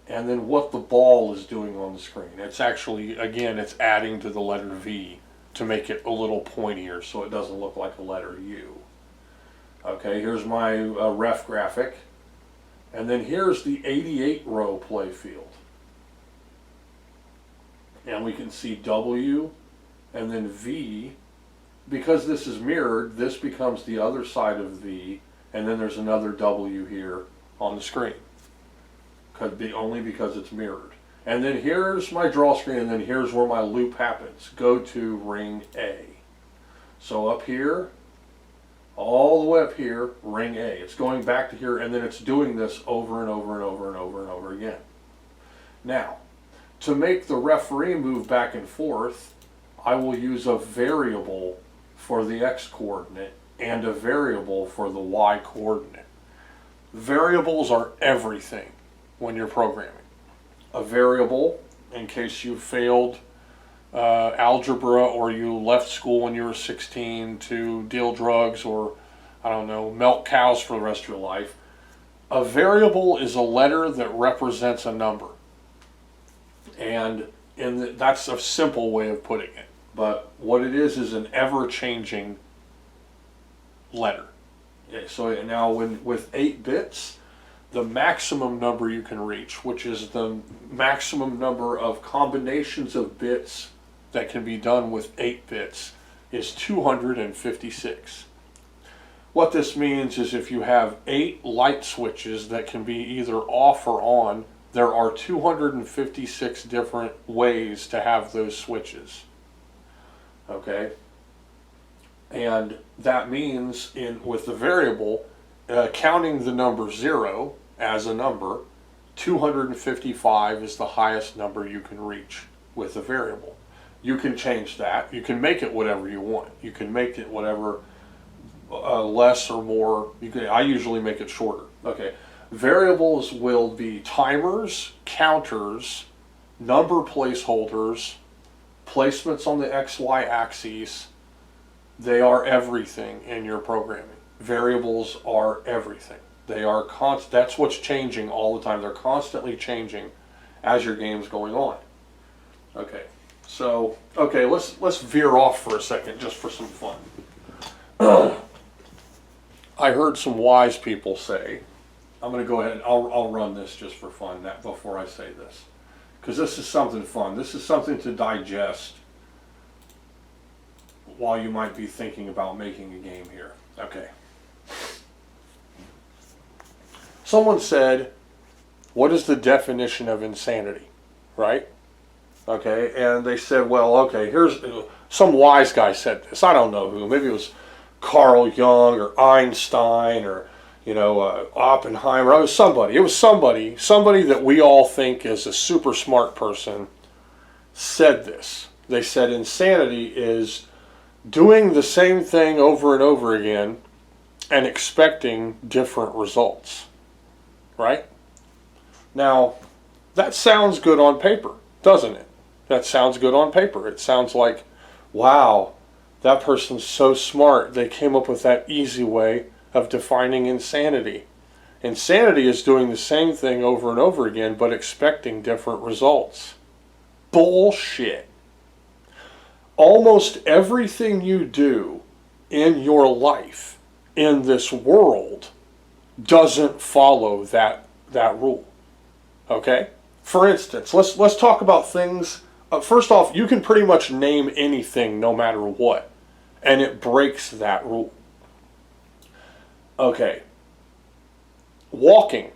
and then what the ball is doing on the screen. It's actually, again, it's adding to the letter V to make it a little pointier so it doesn't look like a letter U. Okay, here's my ref graphic, and then here's the 88 row playfield. And we can see W and then V. Because this is mirrored, this becomes the other side of V, and then there's another W here on the screen. Could be only because it's mirrored. And then here's my draw screen, and then here's where my loop happens. Go to Ring A. So up here, all the way up here, Ring A. It's going back to here, and then it's doing this over and over and over and over and over again. Now, to make the referee move back and forth, I will use a variable for the X coordinate and a variable for the Y coordinate. Variables are everything when you're programming. A variable, in case you failed algebra or you left school when you were 16 to deal drugs or, I don't know, milk cows for the rest of your life. A variable is a letter that represents a number. And that's a simple way of putting it. But what it is an ever-changing letter. So now with 8 bits, the maximum number you can reach, which is the maximum number of combinations of bits that can be done with 8 bits, is 256. What this means is if you have 8 light switches that can be either off or on, there are 256 different ways to have those switches. Okay? And that means with the variable, counting the number 0 as a number, 255 is the highest number you can reach with a variable. You can change that. You can make it whatever you want. You can make it whatever, less or more. I usually make it shorter. Okay. Variables will be timers, counters, number placeholders, placements on the XY axes. They are everything in your programming. Variables are everything. They are that's what's changing all the time. They're constantly changing as your game's going on. Okay. So, okay, let's veer off for a second just for some fun. I heard some wise people say, I'm going to go ahead, I'll run this just for fun before I say this. Because this is something fun. This is something to digest while you might be thinking about making a game here. Okay. Someone said, what is the definition of insanity? Right? Okay, and they said, well, okay, here's, some wise guy said this. I don't know who. Maybe it was Carl Jung or Einstein or, Oppenheimer. It was somebody that we all think is a super smart person said this. They said insanity is doing the same thing over and over again and expecting different results. Right? Now, that sounds good on paper, doesn't it? That sounds good on paper. It sounds like, wow, that person's so smart. They came up with that easy way of defining insanity. Insanity is doing the same thing over and over again, but expecting different results. Bullshit. Almost everything you do in your life, in this world, doesn't follow that rule. Okay? For instance, let's talk about things. First off, you can pretty much name anything no matter what, and it breaks that rule. Okay. Walking.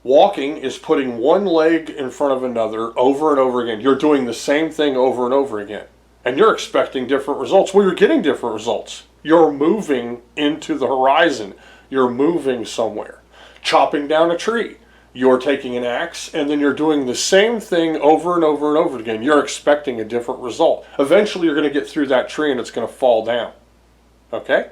Walking is putting one leg in front of another over and over again. You're doing the same thing over and over again, and you're expecting different results. Well, you're getting different results. You're moving into the horizon. You're moving somewhere. Chopping down a tree. You're taking an axe, and then you're doing the same thing over and over and over again. You're expecting a different result. Eventually, you're going to get through that tree, and it's going to fall down. Okay?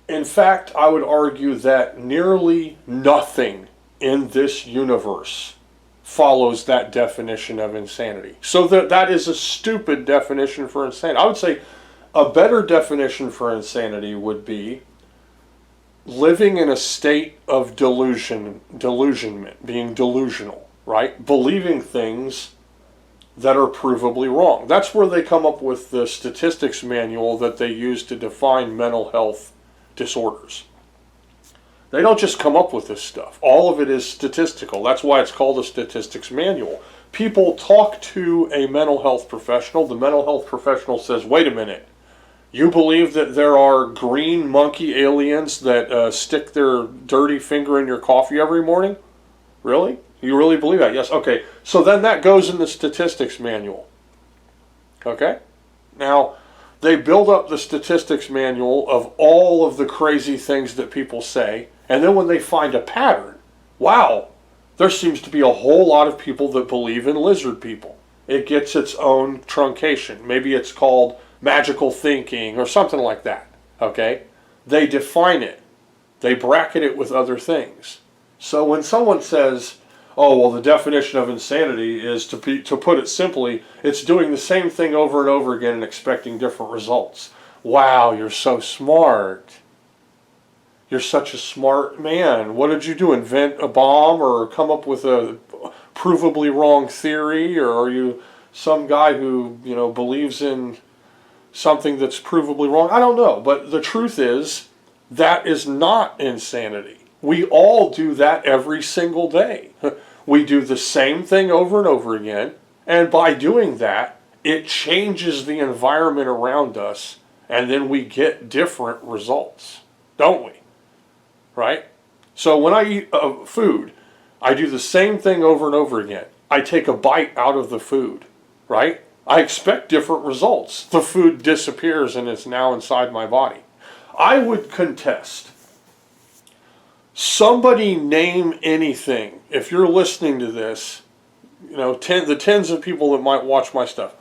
In fact, I would argue that nearly nothing in this universe follows that definition of insanity. So that is a stupid definition for insanity. I would say a better definition for insanity would be living in a state of delusionment, being delusional, right? Believing things that are provably wrong. That's where they come up with the statistics manual that they use to define mental health disorders. They don't just come up with this stuff. All of it is statistical. That's why it's called a statistics manual. People talk to a mental health professional. The mental health professional says, wait a minute. You believe that there are green monkey aliens that stick their dirty finger in your coffee every morning? Really? You really believe that? Yes. Okay. So then that goes in the statistics manual. Okay? Now, they build up the statistics manual of all of the crazy things that people say, and then when they find a pattern, wow, there seems to be a whole lot of people that believe in lizard people. It gets its own truncation. Maybe it's called magical thinking or something like that. Okay? They define it. They bracket it with other things. So when someone says, oh, well, the definition of insanity is, to put it simply, it's doing the same thing over and over again and expecting different results. Wow, you're so smart. You're such a smart man. What did you do, invent a bomb or come up with a provably wrong theory? Or are you some guy who, believes in something that's provably wrong? I don't know. But the truth is, that is not insanity. We all do that every single day. We do the same thing over and over again, and by doing that, it changes the environment around us and then we get different results, don't we? Right? So when I eat food, I do the same thing over and over again. I take a bite out of the food, right? I expect different results. The food disappears and it's now inside my body. I would contest. Somebody name anything. If you're listening to this, the tens of people that might watch my stuff,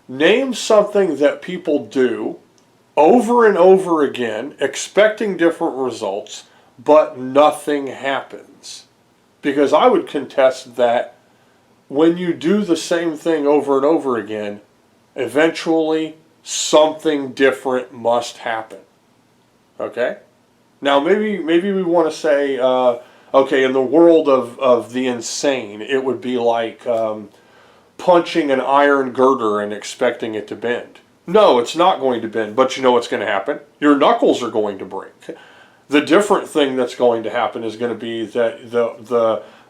name something that people do over and over again, expecting different results, but nothing happens. Because I would contest that when you do the same thing over and over again, eventually something different must happen. Okay? Now maybe we want to say, okay, in the world of the insane, it would be like punching an iron girder and expecting it to bend. No, it's not going to bend, but you know what's going to happen? Your knuckles are going to break. The different thing that's going to happen is going to be that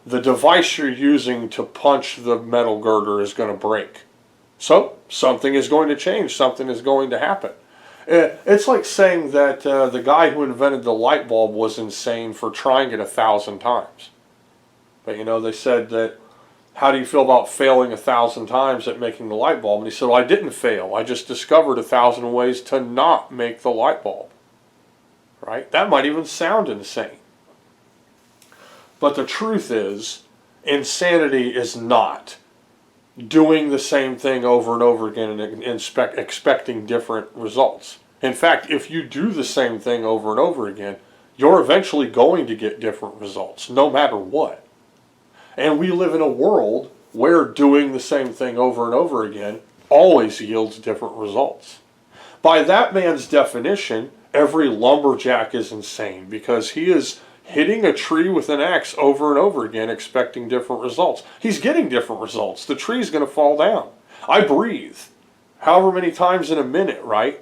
the device you're using to punch the metal girder is going to break. So something is going to change. Something is going to happen. It's like saying that the guy who invented the light bulb was insane for trying it 1,000 times. But they said that, how do you feel about failing 1,000 times at making the light bulb? And he said, well, I didn't fail. I just discovered 1,000 ways to not make the light bulb. Right? That might even sound insane. But the truth is, insanity is not doing the same thing over and over again and expecting different results. In fact, if you do the same thing over and over again, you're eventually going to get different results, no matter what. And we live in a world where doing the same thing over and over again always yields different results. By that man's definition, every lumberjack is insane because he is hitting a tree with an axe over and over again expecting different results. He's getting different results. The tree's going to fall down. I breathe however many times in a minute, right?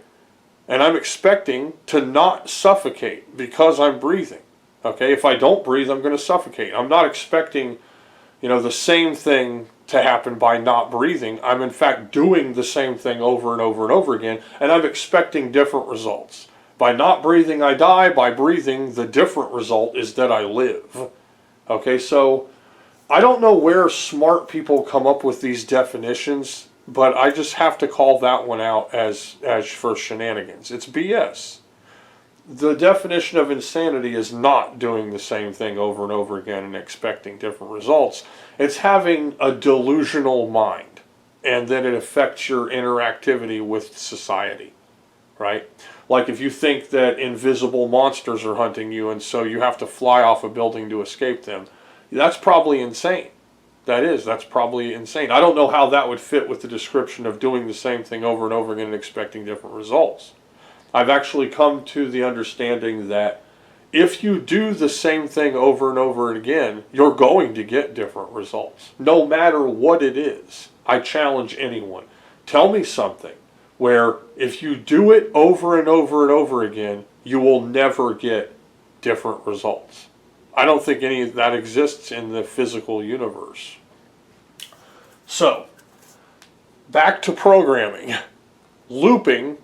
And I'm expecting to not suffocate because I'm breathing. Okay, if I don't breathe, I'm going to suffocate. I'm not expecting, the same thing to happen by not breathing. I'm in fact doing the same thing over and over and over again, and I'm expecting different results. By not breathing, I die. By breathing, the different result is that I live. Okay, so I don't know where smart people come up with these definitions, but I just have to call that one out as for shenanigans. It's BS. The definition of insanity is not doing the same thing over and over again and expecting different results. It's having a delusional mind, and then it affects your interactivity with society, right? Like if you think that invisible monsters are hunting you and so you have to fly off a building to escape them, that's probably insane. That's probably insane. I don't know how that would fit with the description of doing the same thing over and over again and expecting different results. I've actually come to the understanding that if you do the same thing over and over again, you're going to get different results, no matter what it is. I challenge anyone. Tell me something where if you do it over and over and over again, you will never get different results. I don't think any of that exists in the physical universe. So, back to programming. Looping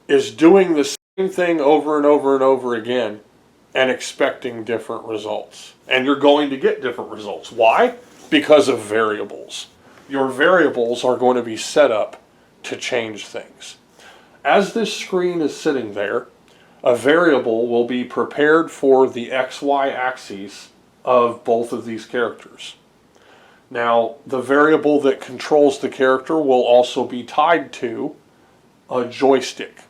is doing the same thing over and over and over again and expecting different results. And you're going to get different results. Why? Because of variables. Your variables are going to be set up to change things. As this screen is sitting there, a variable will be prepared for the XY axes of both of these characters. Now, the variable that controls the character will also be tied to a joystick.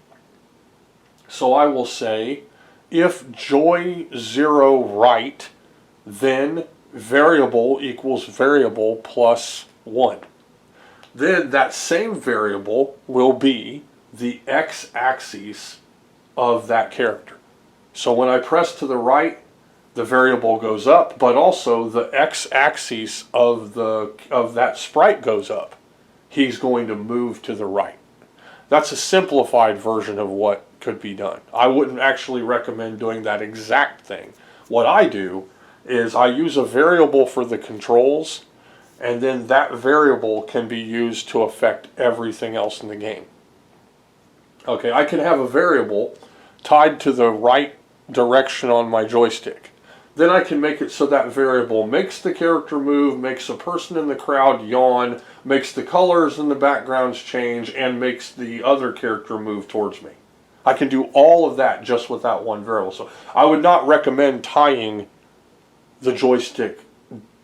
So I will say, if joy 0 right, then variable equals variable plus 1. Then that same variable will be the x-axis of that character. So when I press to the right, the variable goes up, but also the x-axis of that sprite goes up. He's going to move to the right. That's a simplified version of what could be done. I wouldn't actually recommend doing that exact thing. What I do is I use a variable for the controls, and then that variable can be used to affect everything else in the game. Okay, I can have a variable tied to the right direction on my joystick. Then I can make it so that variable makes the character move, makes a person in the crowd yawn, makes the colors in the backgrounds change, and makes the other character move towards me. I can do all of that just with that one variable. So I would not recommend tying the joystick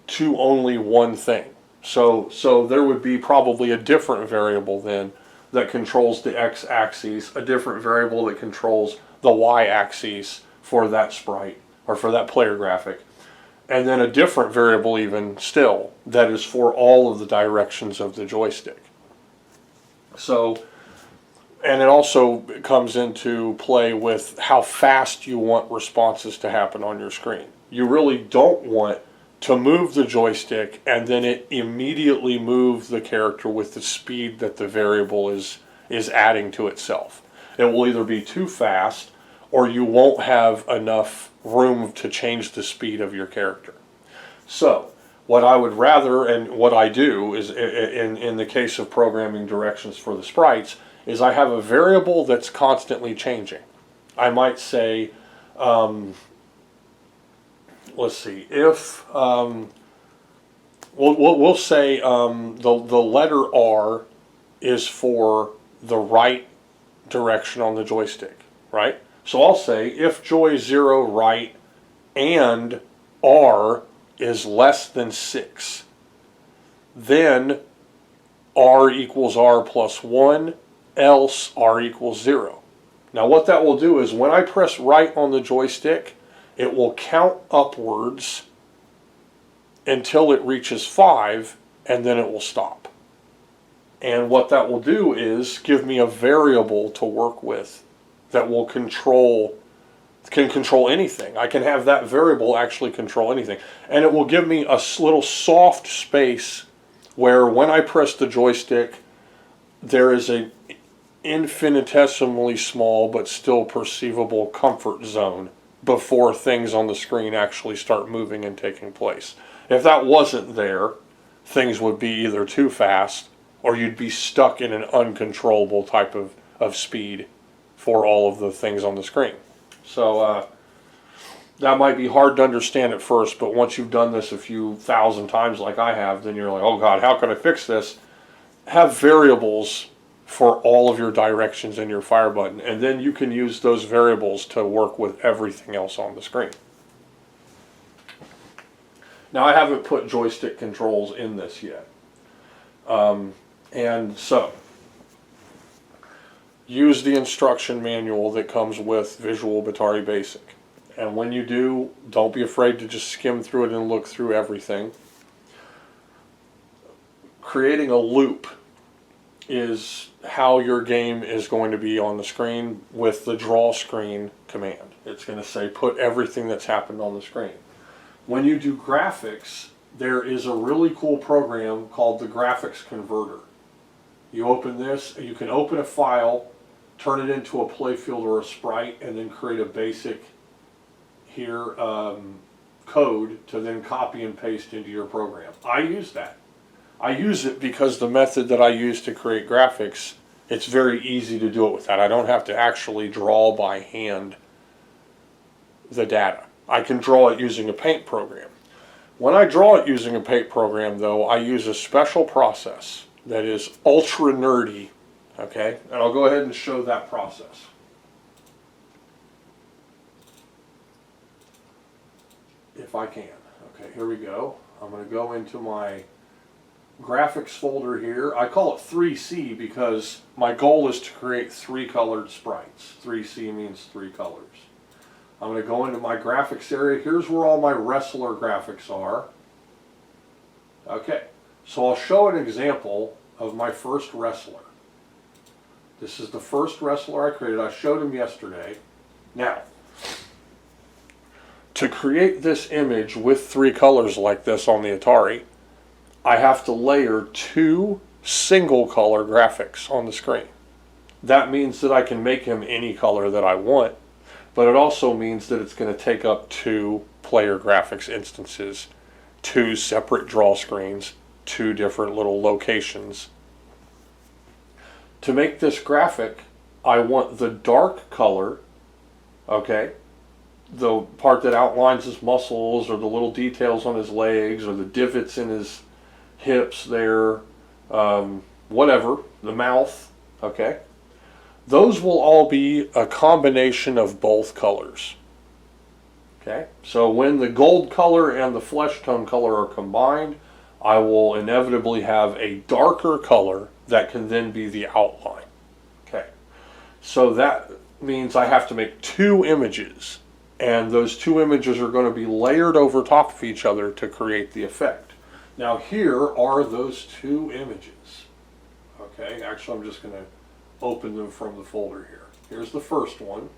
to only one thing. So there would be probably a different variable then that controls the x-axis, a different variable that controls the y-axis for that sprite or for that player graphic, and then a different variable even still that is for all of the directions of the joystick. So, and it also comes into play with how fast you want responses to happen on your screen. You really don't want to move the joystick and then it immediately move the character with the speed that the variable is adding to itself. It will either be too fast or you won't have enough room to change the speed of your character. So what I would rather, and what I do is in the case of programming directions for the sprites, is I have a variable that's constantly changing. I might say, let's see, if we'll say the letter R is for the right direction on the joystick, right? So I'll say if joy 0 right and R is less than 6, then R equals R plus 1, else R equals 0. Now what that will do is when I press right on the joystick, it will count upwards until it reaches 5, and then it will stop. And what that will do is give me a variable to work with that will can control anything. I can have that variable actually control anything. And it will give me a little soft space where when I press the joystick, there is a infinitesimally small but still perceivable comfort zone before things on the screen actually start moving and taking place. If that wasn't there, things would be either too fast or you'd be stuck in an uncontrollable type of speed for all of the things on the screen. So that might be hard to understand at first, but once you've done this a few thousand times like I have, then you're like, oh God, how can I fix this? Have variables for all of your directions in your fire button, and then you can use those variables to work with everything else on the screen. Now I haven't put joystick controls in this yet. And so, use the instruction manual that comes with Visual Batari Basic. And when you do, don't be afraid to just skim through it and look through everything. Creating a loop is how your game is going to be on the screen with the draw screen command. It's going to say put everything that's happened on the screen. When you do graphics, there is a really cool program called the Graphics Converter. You open this, you can open a file, turn it into a playfield or a sprite, and then create a basic here code to then copy and paste into your program. I use that. I use it because the method that I use to create graphics, it's very easy to do it with that. I don't have to actually draw by hand the data. I can draw it using a paint program. When I draw it using a paint program, though, I use a special process that is ultra nerdy, okay? And I'll go ahead and show that process. If I can. Okay, here we go. I'm going to go into my graphics folder here. I call it 3C because my goal is to create 3 colored sprites. 3C means 3 colors. I'm going to go into my graphics area. Here's where all my wrestler graphics are. Okay, so I'll show an example of my first wrestler. This is the first wrestler I created. I showed him yesterday. Now, to create this image with 3 colors like this on the Atari, I have to layer 2 single color graphics on the screen. That means that I can make him any color that I want, but it also means that it's going to take up 2 player graphics instances, 2 separate draw screens, 2 different little locations. To make this graphic, I want the dark color, okay, the part that outlines his muscles or the little details on his legs or the divots in his hips there, whatever, the mouth, okay, those will all be a combination of both colors. Okay, so when the gold color and the flesh tone color are combined, I will inevitably have a darker color that can then be the outline. Okay, so that means I have to make two images, and those two images are going to be layered over top of each other to create the effect. Now here are those two images. Okay, actually I'm just going to open them from the folder here. Here's the first one.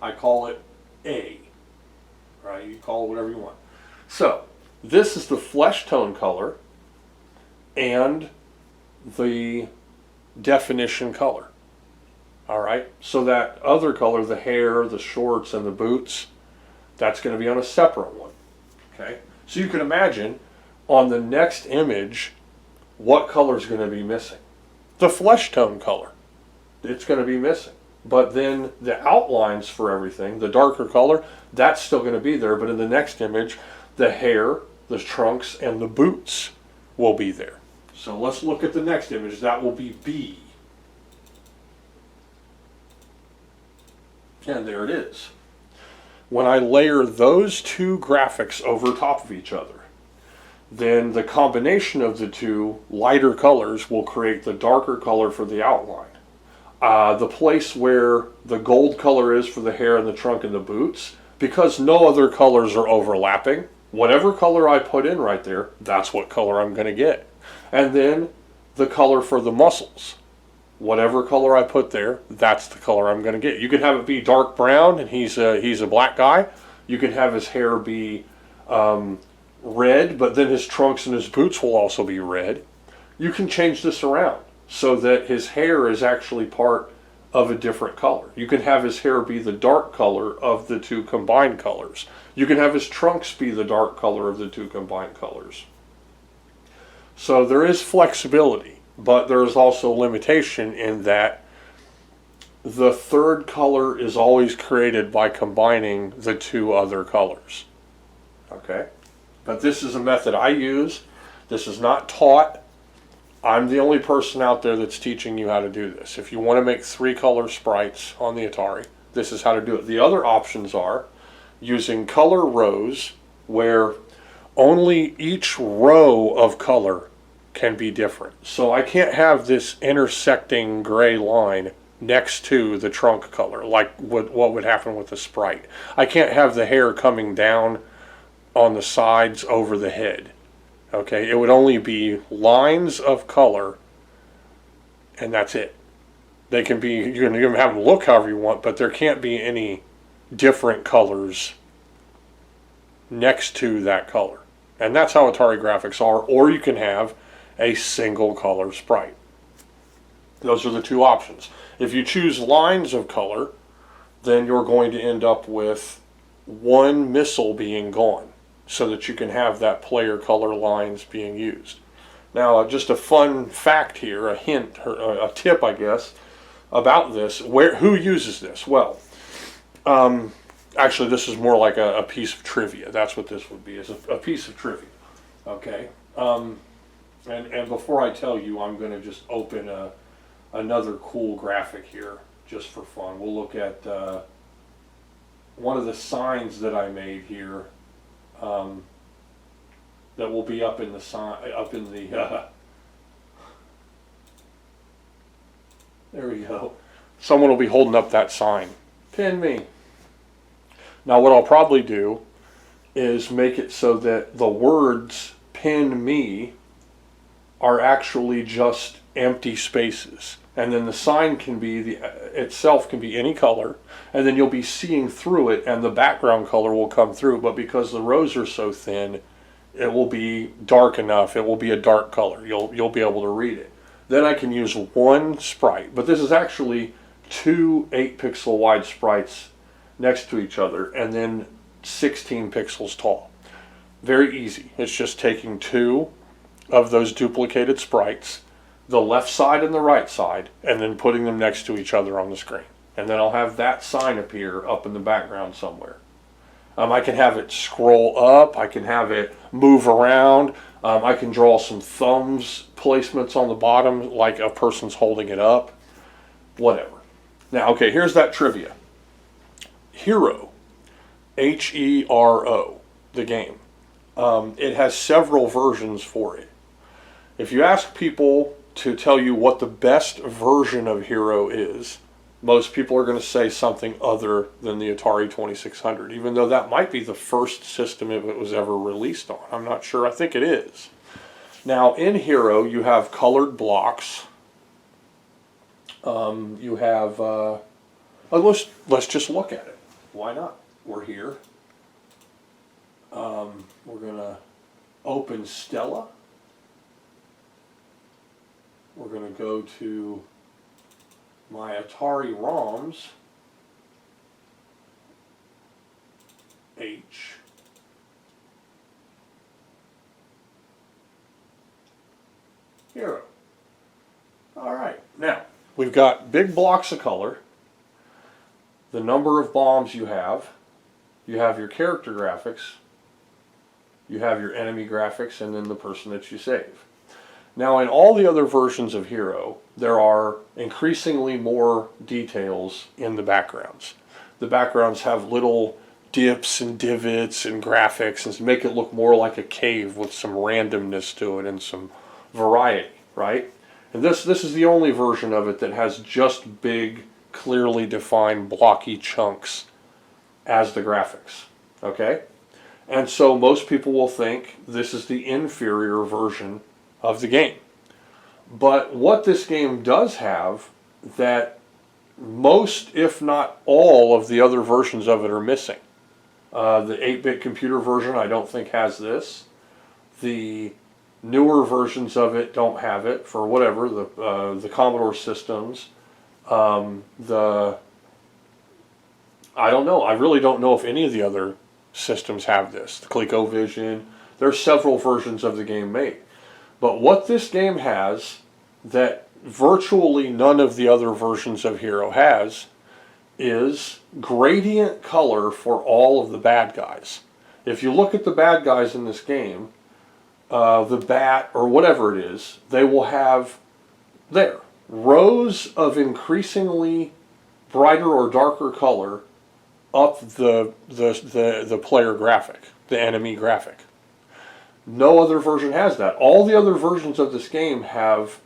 I call it A. Right, you call it whatever you want. So this is the flesh tone color and the definition color. All right, so that other color, the hair, the shorts, and the boots, that's going to be on a separate one. Okay, so you can imagine on the next image, what color is going to be missing? The flesh tone color. It's going to be missing. But then the outlines for everything, the darker color, that's still going to be there. But in the next image, the hair, the trunks, and the boots will be there. So let's look at the next image. That will be B. And there it is. When I layer those two graphics over top of each other, then the combination of the two lighter colors will create the darker color for the outline. The place where the gold color is for the hair and the trunk and the boots, because no other colors are overlapping, whatever color I put in right there, that's what color I'm going to get. And then the color for the muscles, whatever color I put there, that's the color I'm going to get. You can have it be dark brown and he's a black guy. You can have his hair be red, but then his trunks and his boots will also be red. You can change this around so that his hair is actually part of a different color. You can have his hair be the dark color of the two combined colors. You can have his trunks be the dark color of the two combined colors. So there is flexibility, but there is also limitation in that the third color is always created by combining the two other colors. Okay? But this is a method I use. This is not taught. I'm the only person out there that's teaching you how to do this. If you want to make 3-color sprites on the Atari, this is how to do it. The other options are using color rows, where only each row of color can be different. So I can't have this intersecting gray line next to the trunk color, like what would happen with the sprite. I can't have the hair coming down on the sides over the head. Okay, it would only be lines of color, and that's it. They can be, you can have them look however you want, but there can't be any different colors next to that color. And that's how Atari graphics are, or you can have a single color sprite. Those are the two options. If you choose lines of color, then you're going to end up with one missile being gone, so that you can have that player color lines being used. Now, just a fun fact here, a hint, or a tip, I guess, about this. Who uses this? Well, actually, this is more like a piece of trivia. That's what this would be, is a piece of trivia. Okay. And before I tell you, I'm going to just open another cool graphic here, just for fun. We'll look at one of the signs that I made here. That will be up in the sign, there we go. Someone will be holding up that sign. Pin me. Now what I'll probably do is make it so that the words pin me are actually just empty spaces. And then the sign can be, itself can be any color, and then you'll be seeing through it, and the background color will come through. But because the rows are so thin, it will be dark enough. It will be a dark color. You'll be able to read it. Then I can use one sprite, but this is actually 2 8-pixel wide sprites next to each other, and then 16 pixels tall. Very easy. It's just taking 2 of those duplicated sprites, the left side and the right side, and then putting them next to each other on the screen. And then I'll have that sign appear up in the background somewhere. I can have it scroll up, I can have it move around, I can draw some thumbs placements on the bottom like a person's holding it up, whatever. Now, okay, here's that trivia. Hero, Hero, the game. It has several versions for it. If you ask people to tell you what the best version of Hero is, most people are going to say something other than the Atari 2600, even though that might be the first system it was ever released on. I'm not sure. I think it is. Now, in Hero, you have colored blocks. You have... let's just look at it. Why not? We're here. We're going to open Stella. We're going to go to my Atari ROMs, H, Hero. All right, now we've got big blocks of color, the number of bombs you have your character graphics, you have your enemy graphics, and then the person that you save. Now, in all the other versions of Hero, there are increasingly more details in the backgrounds. The backgrounds have little dips and divots and graphics and make it look more like a cave with some randomness to it and some variety, right? And this is the only version of it that has just big, clearly defined, blocky chunks as the graphics, okay? And so most people will think this is the inferior version of the game. But what this game does have that most, if not all, of the other versions of it are missing. The 8-bit computer version I don't think has this. The newer versions of it don't have it for whatever, the Commodore systems. I don't know. I really don't know if any of the other systems have this. The ColecoVision. There's several versions of the game made. But what this game has that virtually none of the other versions of Hero has is gradient color for all of the bad guys. If you look at the bad guys in this game, the bat or whatever it is, they will have there rows of increasingly brighter or darker color up the player graphic, the enemy graphic. No other version has that. All the other versions of this game have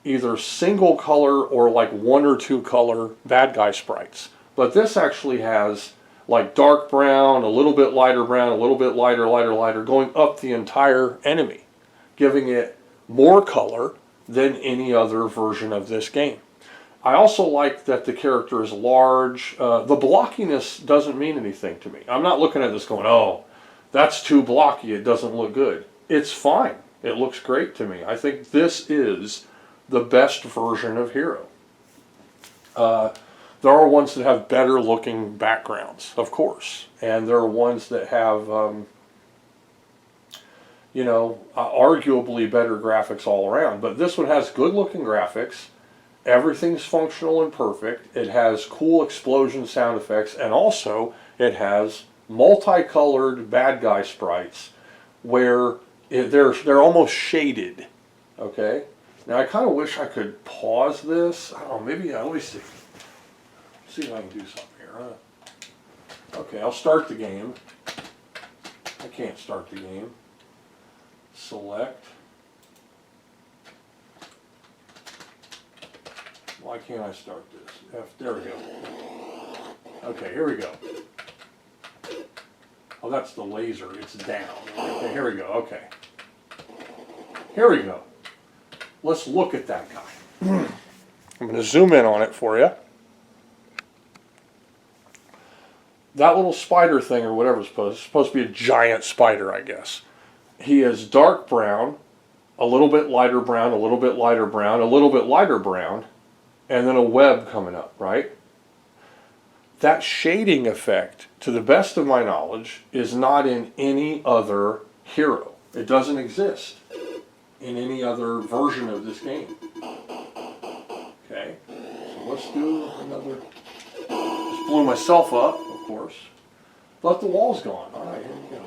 either single color or like one or two color bad guy sprites. But this actually has like dark brown, a little bit lighter brown, a little bit lighter, lighter, going up the entire enemy, giving it more color than any other version of this game. I also like that the character is large. The blockiness doesn't mean anything to me. I'm not looking at this going, oh, that's too blocky, it doesn't look good. It's fine. It looks great to me. I think this is the best version of Hero. There are ones that have better looking backgrounds, of course. And there are ones that have, arguably better graphics all around. But this one has good looking graphics. Everything's functional and perfect. It has cool explosion sound effects. And also, it has multicolored bad guy sprites where they're almost shaded. Okay? Now I kind of wish I could pause this. I don't know, maybe, let me see. See if I can do something here. Okay, I'll start the game. I can't start the game. Select. Why can't I start this? There we go. Okay, here we go. Oh, that's the laser. It's down. Okay, here we go. Okay. Here we go. Let's look at that guy. I'm going to zoom in on it for you. That little spider thing or whatever it's supposed to be a giant spider, I guess. He is dark brown, a little bit lighter brown, a little bit lighter brown, a little bit lighter brown, and then a web coming up, right? That shading effect, to the best of my knowledge, is not in any other Hero. It doesn't exist in any other version of this game. Okay, so let's do another. Just blew myself up, of course. But the wall's gone. All right, here we go.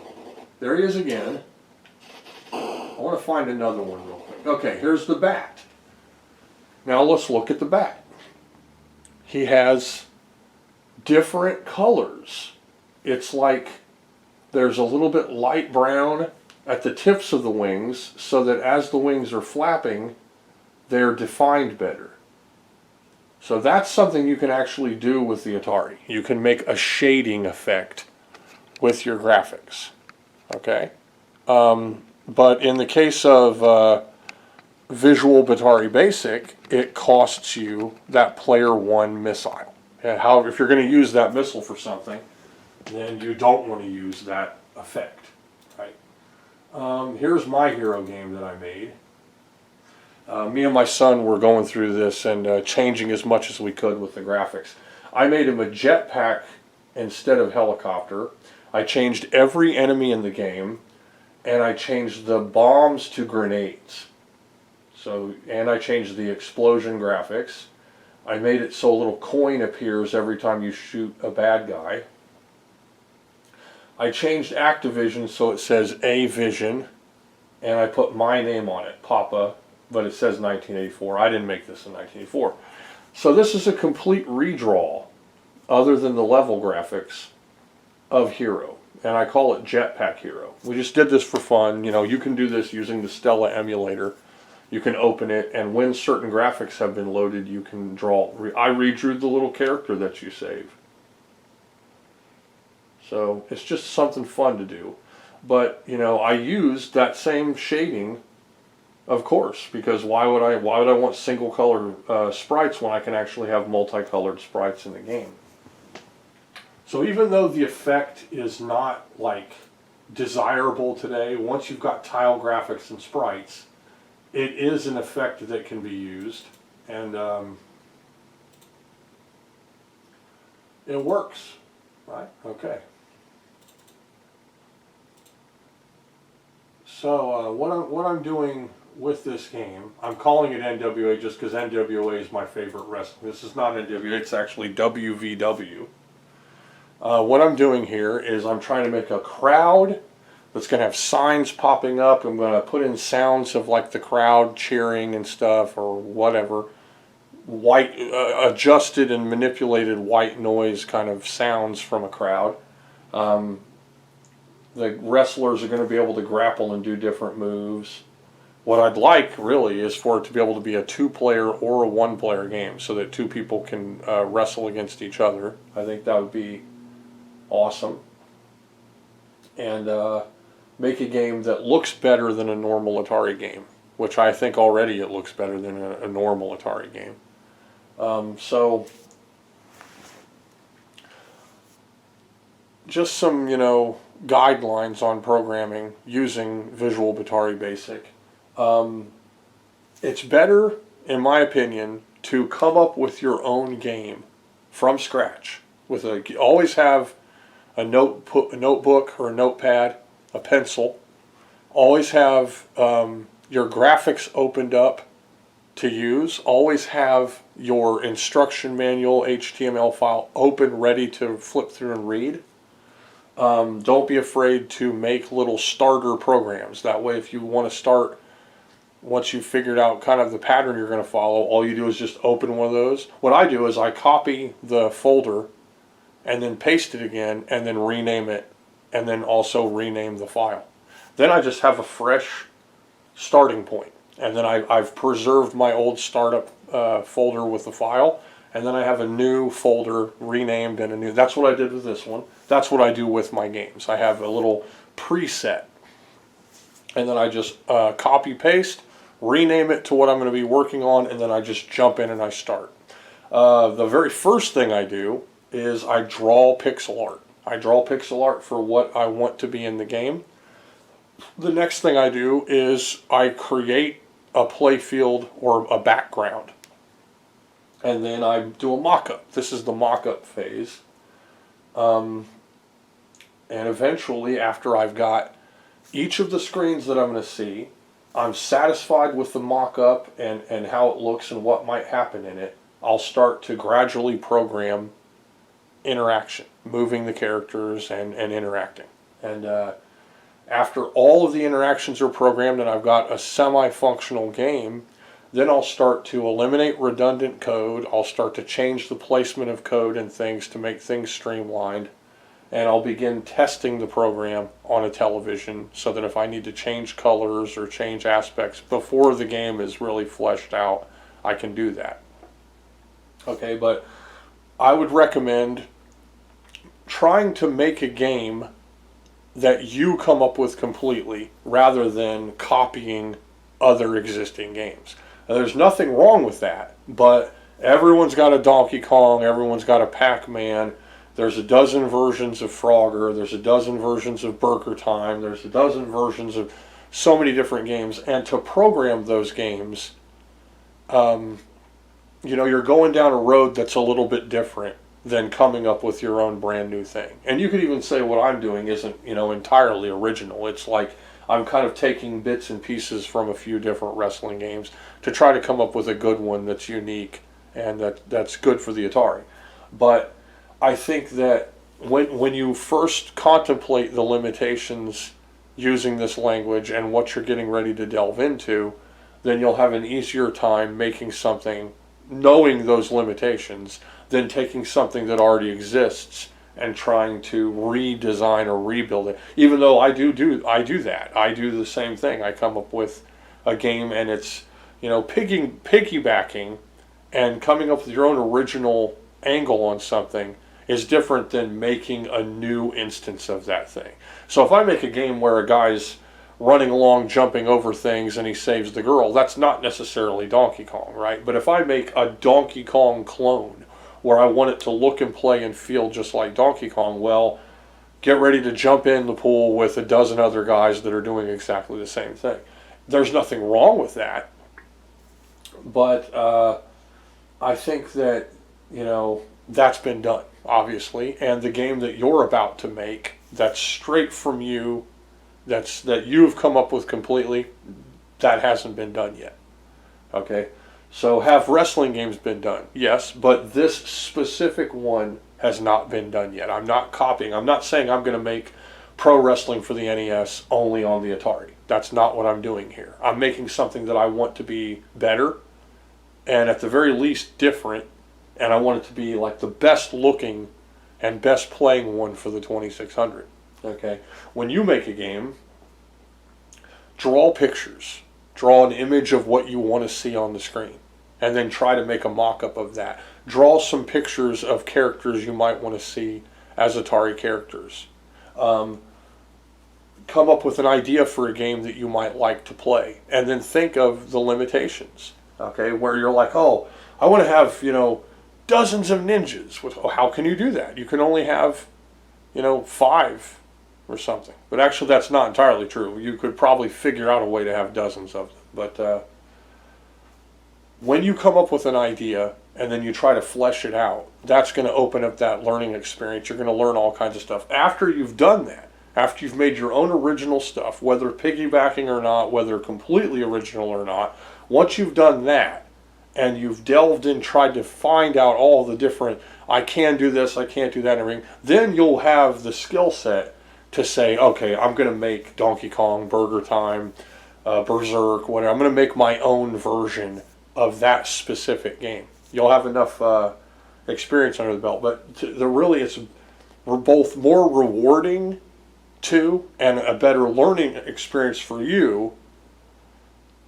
There he is again. I want to find another one real quick. Okay, here's the bat. Now let's look at the bat. He has different colors. It's like there's a little bit light brown at the tips of the wings, so that as the wings are flapping, they're defined better. So that's something you can actually do with the Atari. You can make a shading effect with your graphics. Okay? But in the case of Visual Batari Basic, it costs you that player one missile. And however, if you're going to use that missile for something, then you don't want to use that effect. Right? Here's my hero game that I made. Me and my son were going through this and changing as much as we could with the graphics. I made him a jetpack instead of helicopter. I changed every enemy in the game, and I changed the bombs to grenades. And I changed the explosion graphics. I made it so a little coin appears every time you shoot a bad guy. I changed Activision so it says A Vision, and I put my name on it, Papa, but it says 1984. I didn't make this in 1984. So this is a complete redraw, other than the level graphics, of Hero. And I call it Jetpack Hero. We just did this for fun. You know, you can do this using the Stella emulator. You can open it, and when certain graphics have been loaded, you can draw. I redrew the little character that you save. So it's just something fun to do. But, you know, I used that same shading, of course, because why would I want single color sprites when I can actually have multicolored sprites in the game? So even though the effect is not like desirable today, once you've got tile graphics and sprites, it is an effect that can be used, and it works, right? Okay. So what I'm doing with this game, I'm calling it NWA just because NWA is my favorite wrestling. This is not NWA, it's actually WVW. What I'm doing here is I'm trying to make a crowd that's going to have signs popping up. I'm going to put in sounds of like the crowd cheering and stuff or whatever. White, adjusted and manipulated white noise kind of sounds from a crowd. The wrestlers are going to be able to grapple and do different moves. What I'd like, really, is for it to be able to be a two-player or a one-player game so that two people can wrestle against each other. I think that would be awesome. And make a game that looks better than a normal Atari game, which I think already it looks better than a normal Atari game. So, just some, you know, guidelines on programming using Visual Batari Basic. It's better, in my opinion, to come up with your own game from scratch. Always have a notebook or a notepad, a pencil. Always have your graphics opened up to use. Always have your instruction manual HTML file open, ready to flip through and read. Don't be afraid to make little starter programs. That way, if you want to start, once you've figured out kind of the pattern you're going to follow, all you do is just open one of those. What I do is I copy the folder and then paste it again and then rename it and then also rename the file. Then I just have a fresh starting point. And then I've preserved my old startup folder with the file, and then I have a new folder renamed and a new. That's what I did with this one. That's what I do with my games. I have a little preset, and then I just copy paste, rename it to what I'm going to be working on, and then I just jump in and I start. The very first thing I do is I draw pixel art. I draw pixel art for what I want to be in the game. The next thing I do is I create a play field or a background. And then I do a mock-up. This is the mock-up phase. And eventually, after I've got each of the screens that I'm going to see, I'm satisfied with the mock-up and how it looks and what might happen in it, I'll start to gradually program interaction, moving the characters and interacting. And after all of the interactions are programmed and I've got a semi-functional game, then I'll start to eliminate redundant code. I'll start to change the placement of code and things to make things streamlined. And I'll begin testing the program on a television so that if I need to change colors or change aspects before the game is really fleshed out, I can do that. Okay, but I would recommend trying to make a game that you come up with completely rather than copying other existing games. Now, there's nothing wrong with that, but everyone's got a Donkey Kong, everyone's got a Pac-Man. There's a dozen versions of Frogger. There's a dozen versions of Burger Time. There's a dozen versions of so many different games. And to program those games, you're going down a road that's a little bit different than coming up with your own brand new thing. And you could even say what I'm doing isn't, entirely original. It's like I'm kind of taking bits and pieces from a few different wrestling games to try to come up with a good one that's unique and that's good for the Atari. But I think that when you first contemplate the limitations using this language and what you're getting ready to delve into, then you'll have an easier time making something, knowing those limitations, than taking something that already exists and trying to redesign or rebuild it. Even though I do that. I do the same thing. I come up with a game and it's, piggybacking and coming up with your own original angle on something is different than making a new instance of that thing. So if I make a game where a guy's running along, jumping over things, and he saves the girl, that's not necessarily Donkey Kong, right? But if I make a Donkey Kong clone where I want it to look and play and feel just like Donkey Kong, well, get ready to jump in the pool with a dozen other guys that are doing exactly the same thing. There's nothing wrong with that, but I think that, that's been done, obviously, and the game that you're about to make, that's straight from you, that you've come up with completely, that hasn't been done yet. Okay, so have wrestling games been done? Yes, but this specific one has not been done yet. I'm not copying. I'm not saying I'm going to make pro wrestling for the NES only on the Atari. That's not what I'm doing here. I'm making something that I want to be better and at the very least different, and I want it to be like the best looking and best playing one for the 2600. Okay, when you make a game, draw pictures, draw an image of what you want to see on the screen, and then try to make a mock-up of that. Draw some pictures of characters you might want to see as Atari characters. Come up with an idea for a game that you might like to play, and then think of the limitations. Okay, where you're like, oh, I want to have, dozens of ninjas. How can you do that? You can only have, 5 or something. But actually that's not entirely true. You could probably figure out a way to have dozens of them. But when you come up with an idea and then you try to flesh it out, that's going to open up that learning experience. You're going to learn all kinds of stuff. After you've done that, after you've made your own original stuff, whether piggybacking or not, whether completely original or not, once you've done that, and you've delved in, tried to find out all the different, I can do this, I can't do that, and everything, then you'll have the skill set to say, okay, I'm going to make Donkey Kong, Burger Time, Berserk, whatever. I'm going to make my own version of that specific game. You'll have enough experience under the belt, but it's both more rewarding too, and a better learning experience for you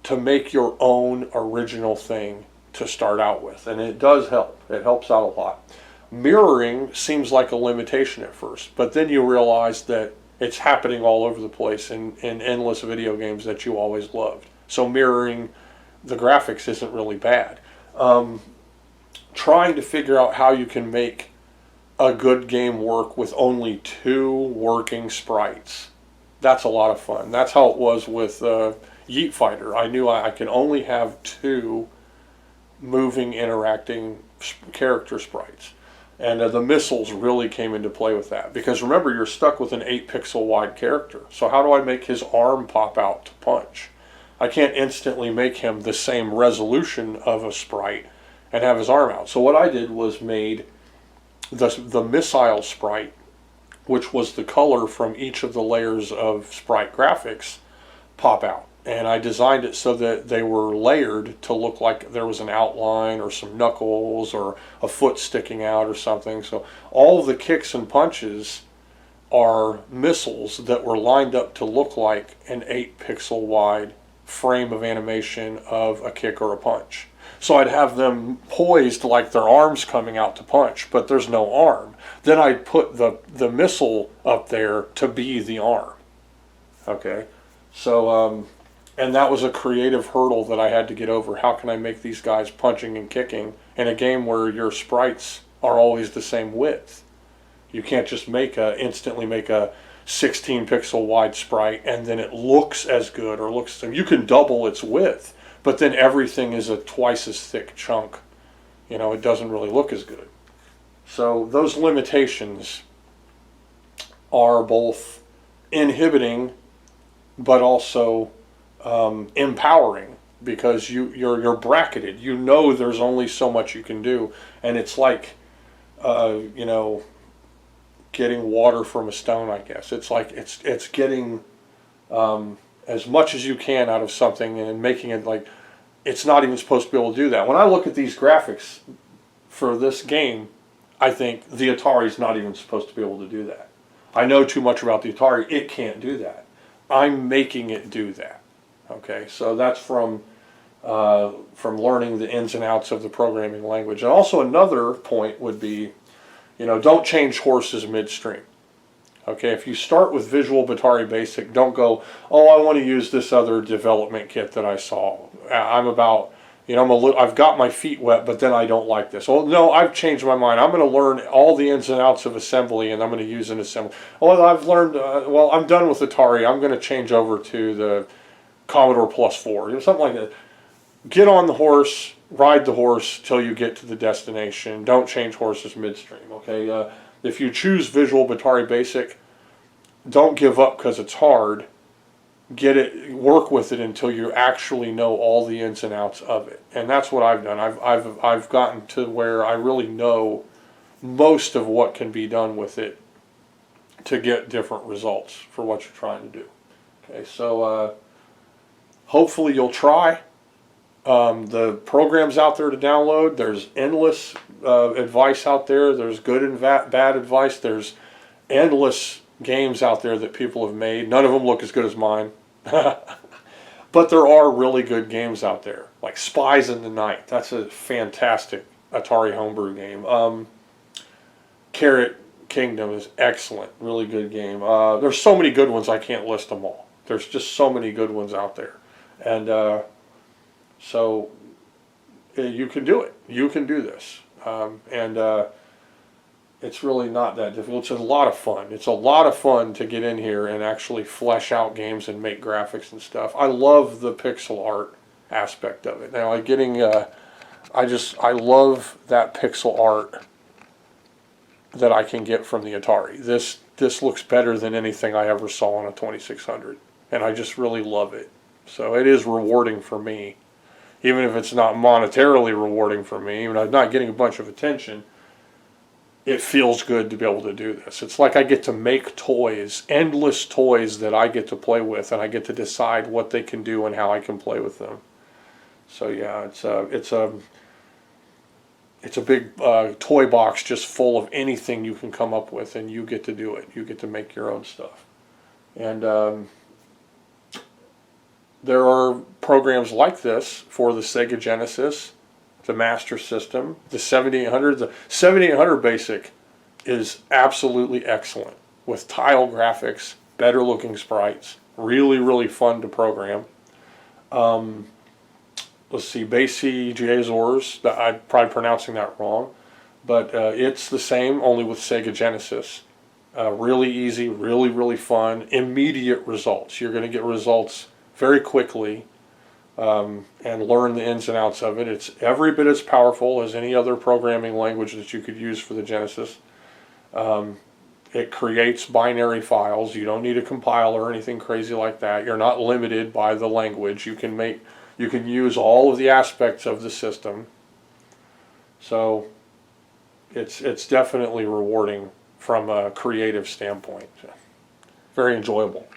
to make your own original thing to start out with. And it does help. It helps out a lot. Mirroring seems like a limitation at first, but then you realize that it's happening all over the place in endless video games that you always loved. So mirroring the graphics isn't really bad. Trying to figure out how you can make a good game work with only 2 working sprites. That's a lot of fun. That's how it was with Yeet Fighter. I knew I could only have 2 moving, interacting character sprites. And the missiles really came into play with that. Because remember, you're stuck with an 8 pixel wide character. So how do I make his arm pop out to punch? I can't instantly make him the same resolution of a sprite and have his arm out. So what I did was made the missile sprite, which was the color from each of the layers of sprite graphics, pop out. And I designed it so that they were layered to look like there was an outline or some knuckles or a foot sticking out or something. So all of the kicks and punches are missiles that were lined up to look like an 8-pixel wide frame of animation of a kick or a punch. So I'd have them poised like their arms coming out to punch, but there's no arm. Then I'd put the missile up there to be the arm. Okay, so and that was a creative hurdle that I had to get over. How can I make these guys punching and kicking in a game where your sprites are always the same width? You can't just instantly make a 16-pixel wide sprite and then it looks as good or looks. You can double its width, but then everything is a twice as thick chunk. You know, it doesn't really look as good. So those limitations are both inhibiting, but also empowering, because you're bracketed. You know there's only so much you can do, and it's like you know, getting water from a stone, I guess. It's like it's getting as much as you can out of something and making it like it's not even supposed to be able to do that. When I look at these graphics for this game, I think the Atari's not even supposed to be able to do that. I know too much about the Atari. It can't do that. I'm making it do that. Okay, so that's from learning the ins and outs of the programming language. And also another point would be, you know, don't change horses midstream. Okay, if you start with Visual Batari Basic, don't go, oh, I want to use this other development kit that I saw. I'm about, you know, I've got my feet wet, but then I don't like this. Oh, no, I've changed my mind. I'm going to learn all the ins and outs of assembly, and I'm going to use an assembly. Oh, I've learned, well, I'm done with Atari. I'm going to change over to the Commodore Plus 4, you know, something like that. Get on the horse, ride the horse till you get to the destination. Don't change horses midstream, okay? If you choose Visual Batari Basic, don't give up because it's hard. Get it, work with it until you actually know all the ins and outs of it. And that's what I've done. I've gotten to where I really know most of what can be done with it to get different results for what you're trying to do. Okay, so hopefully you'll try. The programs out there to download, there's endless advice out there. There's good and bad advice. There's endless games out there that people have made. None of them look as good as mine. But there are really good games out there, like Spies in the Night. That's a fantastic Atari homebrew game. Carrot Kingdom is excellent, really good game. There's so many good ones I can't list them all. There's just so many good ones out there. And so you can do it. You can do this. It's really not that difficult. It's a lot of fun. It's a lot of fun to get in here and actually flesh out games and make graphics and stuff. I love the pixel art aspect of it. Now, I love that pixel art that I can get from the Atari. This looks better than anything I ever saw on a 2600, and I just really love it. So it is rewarding for me, even if it's not monetarily rewarding for me, even I'm not getting a bunch of attention. It feels good to be able to do this. It's like I get to make toys, endless toys that I get to play with, and I get to decide what they can do and how I can play with them. So yeah, it's a big toy box just full of anything you can come up with, and you get to do it. You get to make your own stuff. And there are programs like this for the Sega Genesis, the Master System, the 7800. The 7800 Basic is absolutely excellent with tile graphics, better looking sprites, really, really fun to program. Let's see, Basie Azores, I'm probably pronouncing that wrong, but it's the same, only with Sega Genesis. Really easy, really, really fun, immediate results. You're going to get results very quickly. And learn the ins and outs of it. It's every bit as powerful as any other programming language that you could use for the Genesis. It creates binary files. You don't need a compiler or anything crazy like that. You're not limited by the language. You can use all of the aspects of the system. So it's definitely rewarding from a creative standpoint. Very enjoyable.